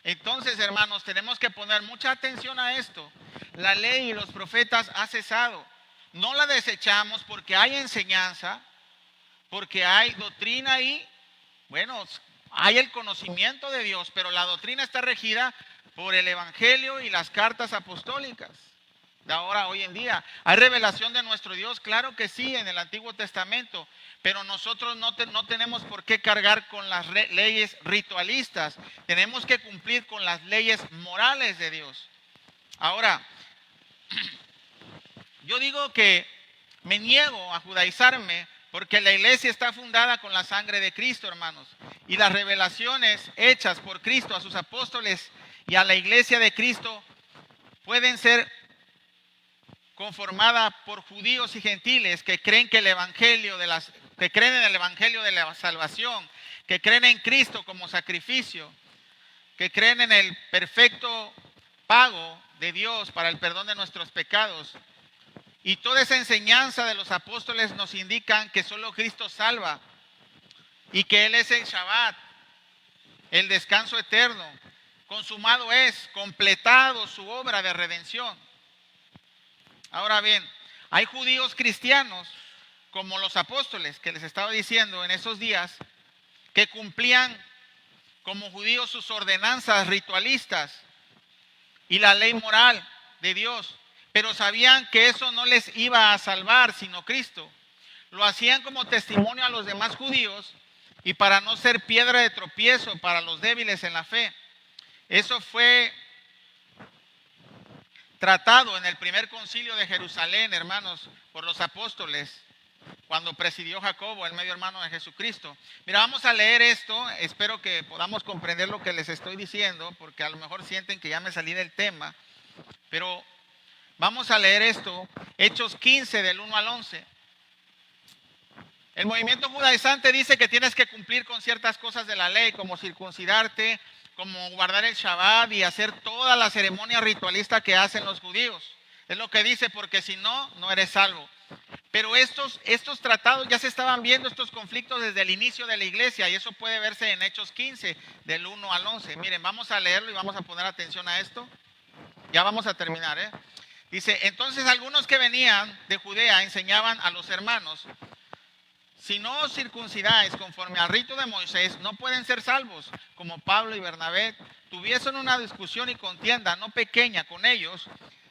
Entonces, hermanos, tenemos que poner mucha atención a esto. La ley y los profetas ha cesado. No la desechamos porque hay enseñanza, porque hay doctrina y, bueno, hay el conocimiento de Dios, pero la doctrina está regida por el Evangelio y las cartas apostólicas. De ahora, hoy en día, ¿hay revelación de nuestro Dios? Claro que sí, en el Antiguo Testamento, pero nosotros no tenemos por qué cargar con las leyes ritualistas, tenemos que cumplir con las leyes morales de Dios. Ahora, yo digo que me niego a judaizarme porque la iglesia está fundada con la sangre de Cristo, hermanos, y las revelaciones hechas por Cristo a sus apóstoles y a la iglesia de Cristo pueden ser conformada por judíos y gentiles que creen que que creen en el evangelio de la salvación, que creen en Cristo como sacrificio, que creen en el perfecto pago de Dios para el perdón de nuestros pecados. Y toda esa enseñanza de los apóstoles nos indican que solo Cristo salva y que Él es el Shabbat, el descanso eterno. Consumado es, completado su obra de redención. Ahora bien, hay judíos cristianos, como los apóstoles que les estaba diciendo en esos días, que cumplían como judíos sus ordenanzas ritualistas y la ley moral de Dios, pero sabían que eso no les iba a salvar sino Cristo. Lo hacían como testimonio a los demás judíos y para no ser piedra de tropiezo para los débiles en la fe. Eso fue tratado en el primer concilio de Jerusalén, hermanos, por los apóstoles, cuando presidió Jacobo, el medio hermano de Jesucristo. Mira, vamos a leer esto, espero que podamos comprender lo que les estoy diciendo, porque a lo mejor sienten que ya me salí del tema, pero vamos a leer esto, Hechos 15 del 1 al 11. El movimiento judaizante dice que tienes que cumplir con ciertas cosas de la ley, como circuncidarte, como guardar el Shabbat y hacer toda la ceremonia ritualista que hacen los judíos. Es lo que dice, porque si no, no eres salvo. Pero estos tratados ya se estaban viendo, estos conflictos desde el inicio de la iglesia, y eso puede verse en Hechos 15, del 1 al 11. Miren, vamos a leerlo y vamos a poner atención a esto. Ya vamos a terminar, ¿eh? Dice, entonces algunos que venían de Judea enseñaban a los hermanos: si no os circuncidáis conforme al rito de Moisés, no pueden ser salvos. Como Pablo y Bernabé tuviesen una discusión y contienda no pequeña con ellos,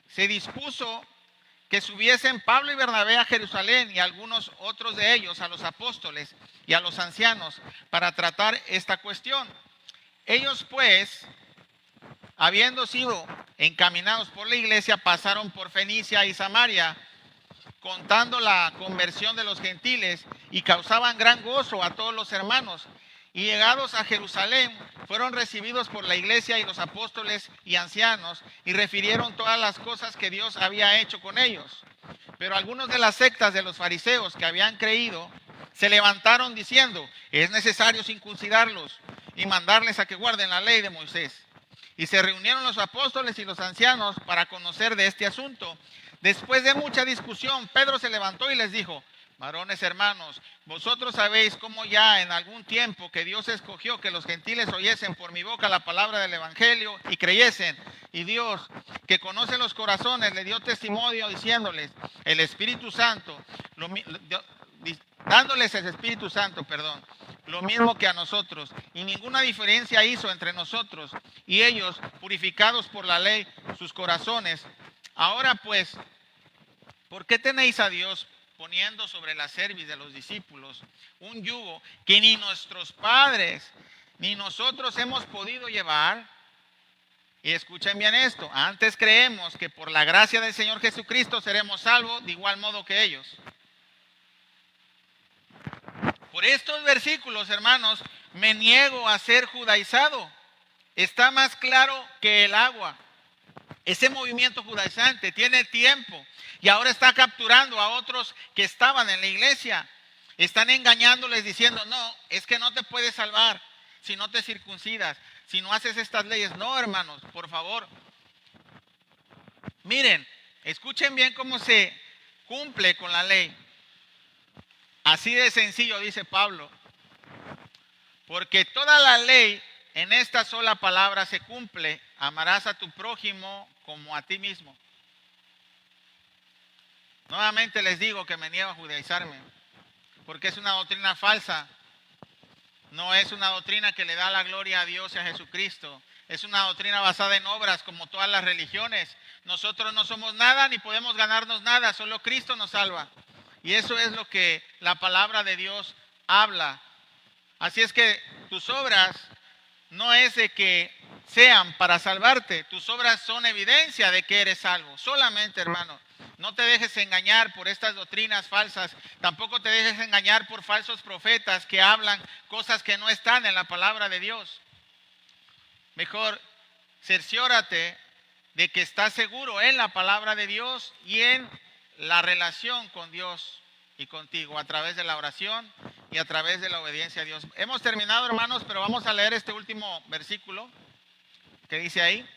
se dispuso que subiesen Pablo y Bernabé a Jerusalén y algunos otros de ellos a los apóstoles y a los ancianos para tratar esta cuestión. Ellos pues, habiendo sido encaminados por la iglesia, pasaron por Fenicia y Samaria, contando la conversión de los gentiles, y causaban gran gozo a todos los hermanos. Y llegados a Jerusalén, fueron recibidos por la iglesia y los apóstoles y ancianos, y refirieron todas las cosas que Dios había hecho con ellos. Pero algunos de las sectas de los fariseos que habían creído se levantaron diciendo, es necesario circuncidarlos y mandarles a que guarden la ley de Moisés. Y se reunieron los apóstoles y los ancianos para conocer de este asunto. Después de mucha discusión, Pedro se levantó y les dijo, varones hermanos, vosotros sabéis cómo ya en algún tiempo que Dios escogió que los gentiles oyesen por mi boca la palabra del evangelio y creyesen. Y Dios, que conoce los corazones, le dio testimonio diciéndoles, el Espíritu Santo, dándoles el Espíritu Santo, lo mismo que a nosotros. Y ninguna diferencia hizo entre nosotros y ellos, purificados por la ley, sus corazones. Ahora pues, ¿por qué tenéis a Dios poniendo sobre la cerviz de los discípulos un yugo que ni nuestros padres ni nosotros hemos podido llevar? Y escuchen bien esto, antes creemos que por la gracia del Señor Jesucristo seremos salvos de igual modo que ellos. Por estos versículos, hermanos, me niego a ser judaizado. Está más claro que el agua. Ese movimiento judaizante tiene tiempo y ahora está capturando a otros que estaban en la iglesia. Están engañándoles diciendo, no, es que no te puedes salvar si no te circuncidas, si no haces estas leyes. No, hermanos, por favor. Miren, escuchen bien cómo se cumple con la ley. Así de sencillo, dice Pablo. Porque toda la ley en esta sola palabra se cumple. Amarás a tu prójimo como a ti mismo. Nuevamente les digo que me niego a judaizarme. Porque es una doctrina falsa. No es una doctrina que le da la gloria a Dios y a Jesucristo. Es una doctrina basada en obras como todas las religiones. Nosotros no somos nada ni podemos ganarnos nada. Solo Cristo nos salva. Y eso es lo que la palabra de Dios habla. Así es que tus obras no es de que sean para salvarte. Tus obras son evidencia de que eres salvo. Solamente, hermano, no te dejes engañar por estas doctrinas falsas. Tampoco te dejes engañar por falsos profetas que hablan cosas que no están en la palabra de Dios. Mejor, cerciórate de que estás seguro en la palabra de Dios y en la relación con Dios y contigo a través de la oración y a través de la obediencia a Dios. Hemos terminado, hermanos, pero vamos a leer este último versículo que dice ahí.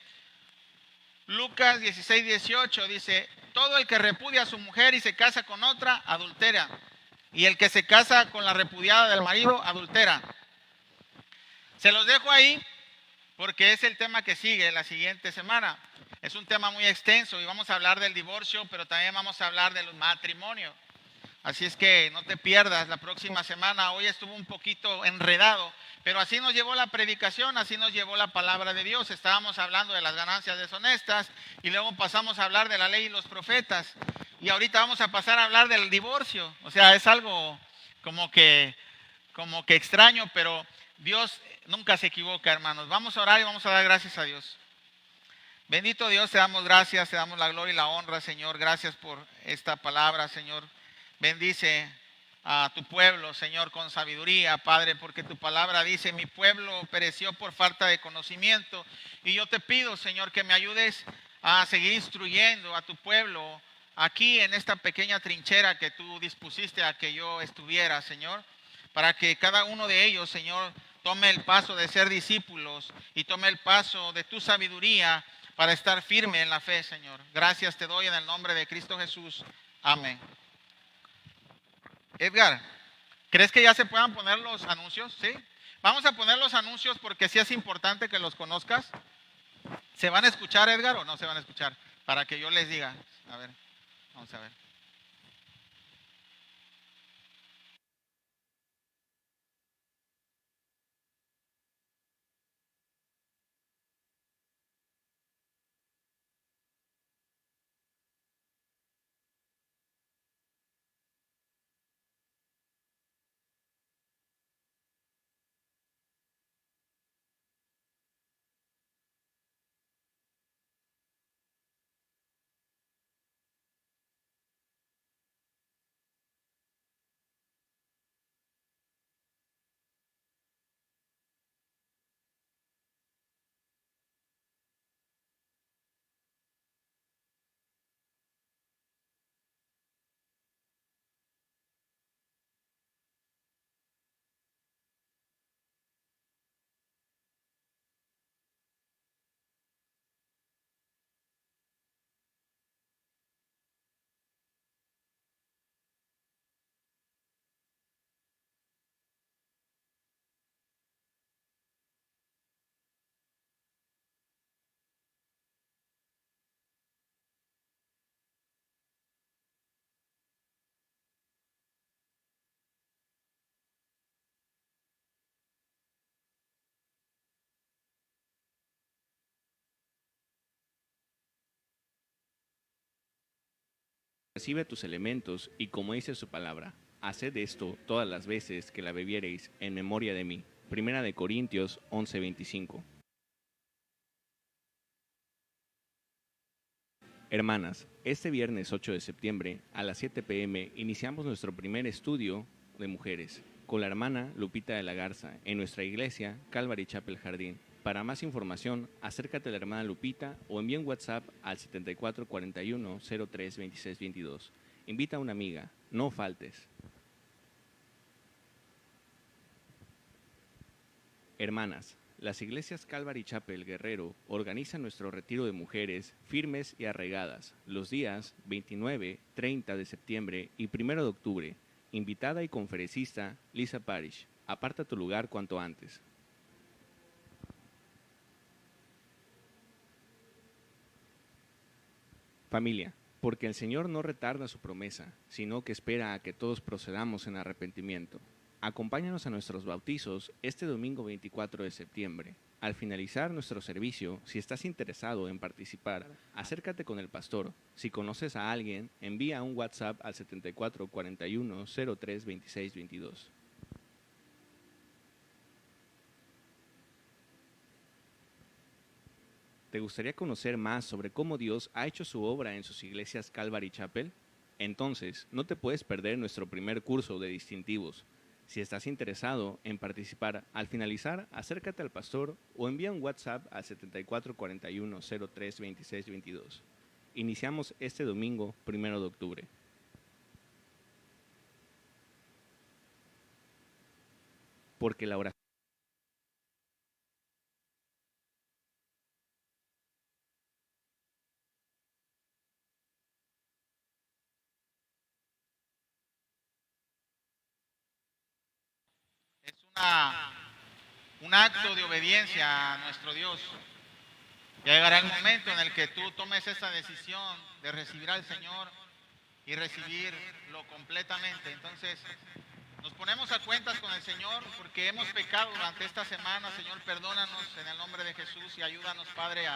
Lucas 16:18 dice, todo el que repudia a su mujer y se casa con otra, adultera. Y el que se casa con la repudiada del marido, adultera. Se los dejo ahí porque es el tema que sigue la siguiente semana. Es un tema muy extenso y vamos a hablar del divorcio, pero también vamos a hablar del matrimonio. Así es que no te pierdas la próxima semana. Hoy estuvo un poquito enredado, pero así nos llevó la predicación, así nos llevó la palabra de Dios. Estábamos hablando de las ganancias deshonestas y luego pasamos a hablar de la ley y los profetas. Y ahorita vamos a pasar a hablar del divorcio. O sea, es algo como que extraño, pero Dios nunca se equivoca, hermanos. Vamos a orar y vamos a dar gracias a Dios. Bendito Dios, te damos gracias, te damos la gloria y la honra, Señor. Gracias por esta palabra, Señor. Bendice a tu pueblo, Señor, con sabiduría, Padre, porque tu palabra dice, mi pueblo pereció por falta de conocimiento. Y yo te pido, Señor, que me ayudes a seguir instruyendo a tu pueblo aquí en esta pequeña trinchera que tú dispusiste a que yo estuviera, Señor, para que cada uno de ellos, Señor, tome el paso de ser discípulos y tome el paso de tu sabiduría para estar firme en la fe, Señor. Gracias te doy en el nombre de Cristo Jesús. Amén. Edgar, ¿crees que ya se puedan poner los anuncios? ¿Sí? Vamos a poner los anuncios porque sí es importante que los conozcas. ¿Se van a escuchar, Edgar, o no se van a escuchar? Para que yo les diga. A ver, vamos a ver. Recibe tus elementos y como dice su palabra, haced esto todas las veces que la bebiereis en memoria de mí. Primera de Corintios 11:25. Hermanas, este viernes 8 de septiembre a las 7 p.m. iniciamos nuestro primer estudio de mujeres con la hermana Lupita de la Garza en nuestra iglesia Calvary Chapel Jardín. Para más información, acércate a la hermana Lupita o envía un WhatsApp al 7441 03 26 22. Invita a una amiga, no faltes. Hermanas, las iglesias Calvary Chapel Guerrero organizan nuestro retiro de mujeres firmes y arraigadas los días 29, 30 de septiembre y 1 de octubre. Invitada y conferencista Lisa Parish. Aparta tu lugar cuanto antes. Familia, porque el Señor no retarda su promesa, sino que espera a que todos procedamos en arrepentimiento. Acompáñanos a nuestros bautizos este domingo 24 de septiembre. Al finalizar nuestro servicio, si estás interesado en participar, acércate con el pastor. Si conoces a alguien, envía un WhatsApp al 7441 03 26 22. ¿Te gustaría conocer más sobre cómo Dios ha hecho su obra en sus iglesias Calvary Chapel? Entonces, no te puedes perder nuestro primer curso de distintivos. Si estás interesado en participar, al finalizar, acércate al pastor o envía un WhatsApp al 7441 03 26 22. Iniciamos este domingo, 1 de octubre. Porque la oración Es un acto de obediencia a nuestro Dios. Ya llegará el momento en el que tú tomes esa decisión de recibir al Señor y recibirlo completamente. Entonces, nos ponemos a cuentas con el Señor porque hemos pecado durante esta semana. Señor, perdónanos en el nombre de Jesús y ayúdanos, Padre,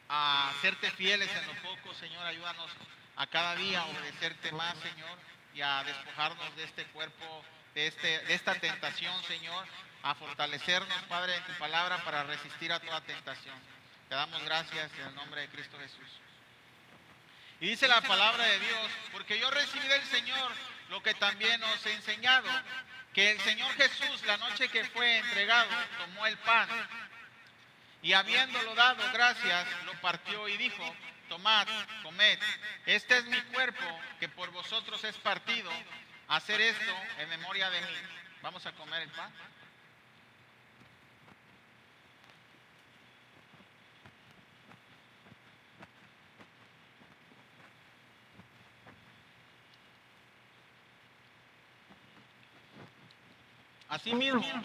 a serte fieles en lo poco. Señor, ayúdanos a cada día a obedecerte más, Señor, y a despojarnos de este cuerpo, de esta tentación, Señor, a fortalecernos, Padre, en tu palabra para resistir a toda tentación. Te damos gracias en el nombre de Cristo Jesús. Y dice la palabra de Dios, porque yo recibí del Señor lo que también os he enseñado, que el Señor Jesús, la noche que fue entregado, tomó el pan y habiéndolo dado gracias, lo partió y dijo, tomad, comed, este es mi cuerpo que por vosotros es partido, hacer esto en memoria de mí. Vamos a comer el pan. Asimismo,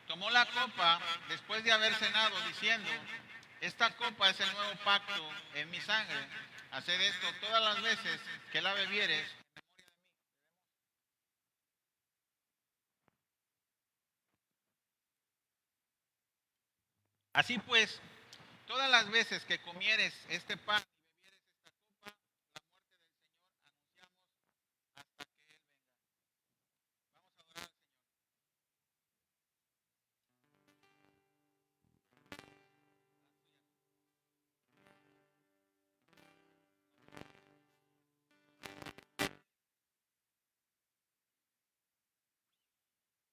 tomó la copa después de haber cenado, diciendo, esta copa es el nuevo pacto en mi sangre. Haced esto todas las veces que la bebieres. Así pues, todas las veces que comieres este pan y bebieres esta copa, la muerte del Señor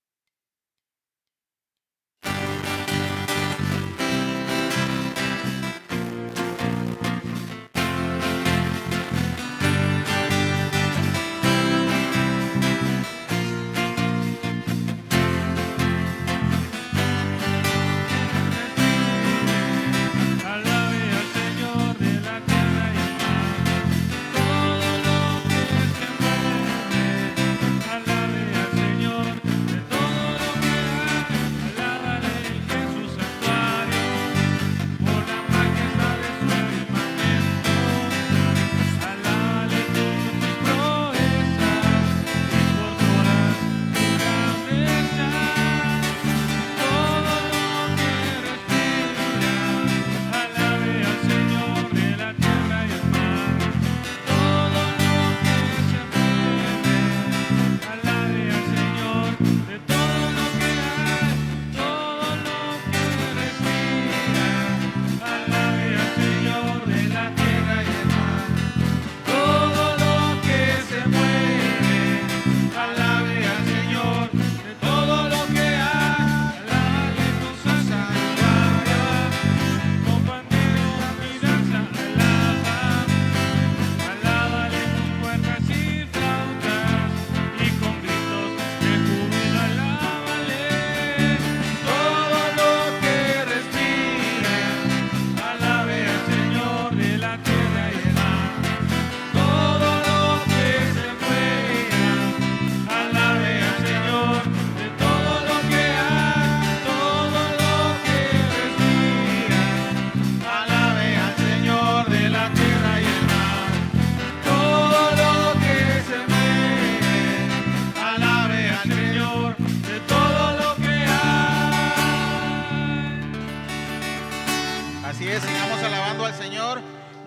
anunciamos hasta que Él venga. Vamos a adorar al Señor.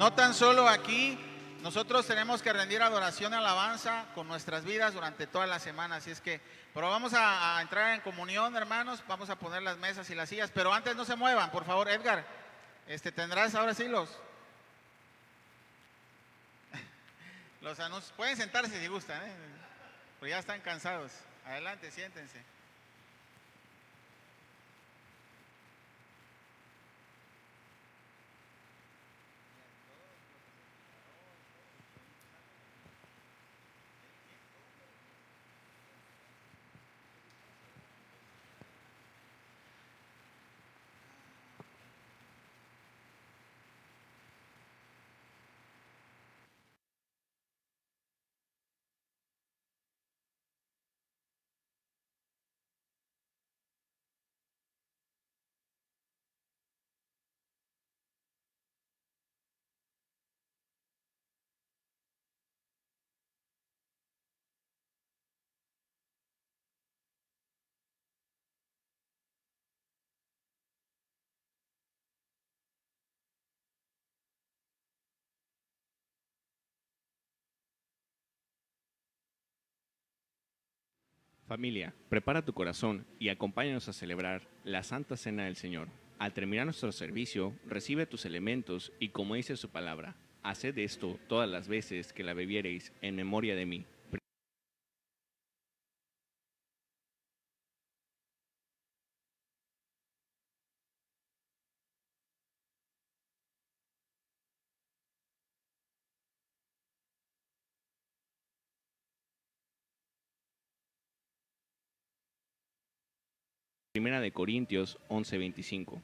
no tan solo aquí, nosotros tenemos que rendir adoración y alabanza con nuestras vidas durante toda la semana. Así es que, pero vamos a entrar en comunión, hermanos. Vamos a poner las mesas y las sillas. Pero antes no se muevan, por favor, Edgar. Tendrás ahora sí los anuncios. Pueden sentarse si gustan, porque ya están cansados. Adelante, siéntense. Familia, prepara tu corazón y acompáñanos a celebrar la Santa Cena del Señor. Al terminar nuestro servicio, recibe tus elementos y como dice su palabra, haced esto todas las veces que la bebiereis en memoria de mí. Primera de Corintios 11:25.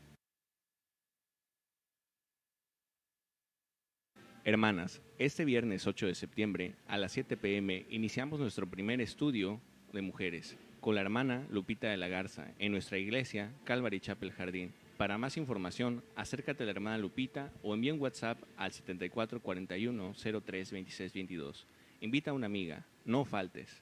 Hermanas, este viernes 8 de septiembre a las 7 p.m. iniciamos nuestro primer estudio de mujeres con la hermana Lupita de la Garza en nuestra iglesia Calvary Chapel Jardín. Para más información, acércate a la hermana Lupita o envía un WhatsApp al 7441 03 26 22. Invita a una amiga, no faltes.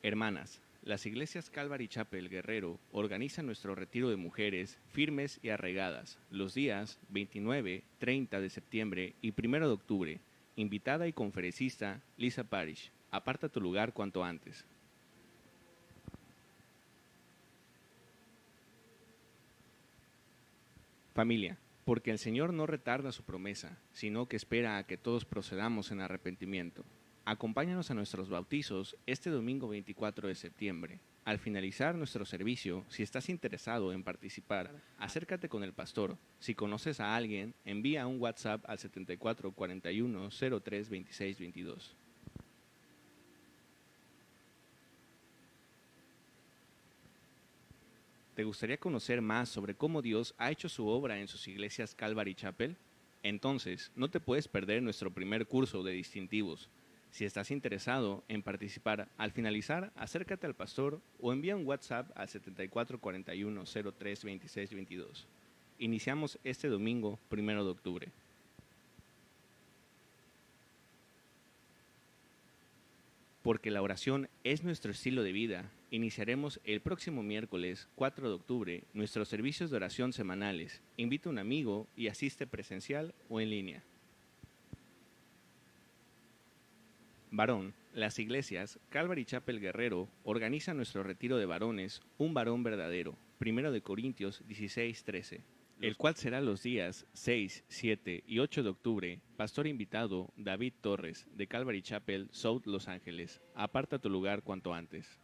Hermanas, las iglesias Calvary Chapel Guerrero organizan nuestro retiro de mujeres firmes y arraigadas los días 29, 30 de septiembre y 1 de octubre. Invitada y conferencista Lisa Parish. Aparta tu lugar cuanto antes. Familia, porque el Señor no retarda su promesa, sino que espera a que todos procedamos en arrepentimiento. Acompáñanos a nuestros bautizos este domingo 24 de septiembre. Al finalizar nuestro servicio, si estás interesado en participar, acércate con el pastor. Si conoces a alguien, envía un WhatsApp al 7441 03 26 22. ¿Te gustaría conocer más sobre cómo Dios ha hecho su obra en sus iglesias Calvary Chapel? Entonces, no te puedes perder nuestro primer curso de distintivos. Si estás interesado en participar, al finalizar, acércate al pastor o envía un WhatsApp al 7441 03 26 22. Iniciamos este domingo, 1 de octubre. Porque la oración es nuestro estilo de vida, iniciaremos el próximo miércoles 4 de octubre nuestros servicios de oración semanales. Invita a un amigo y asiste presencial o en línea. Varón, las iglesias Calvary Chapel Guerrero organizan nuestro retiro de varones, un varón verdadero, 1 de Corintios 16:13, el cual será los días 6, 7 y 8 de octubre. Pastor invitado David Torres, de Calvary Chapel, South Los Ángeles. Aparta tu lugar cuanto antes.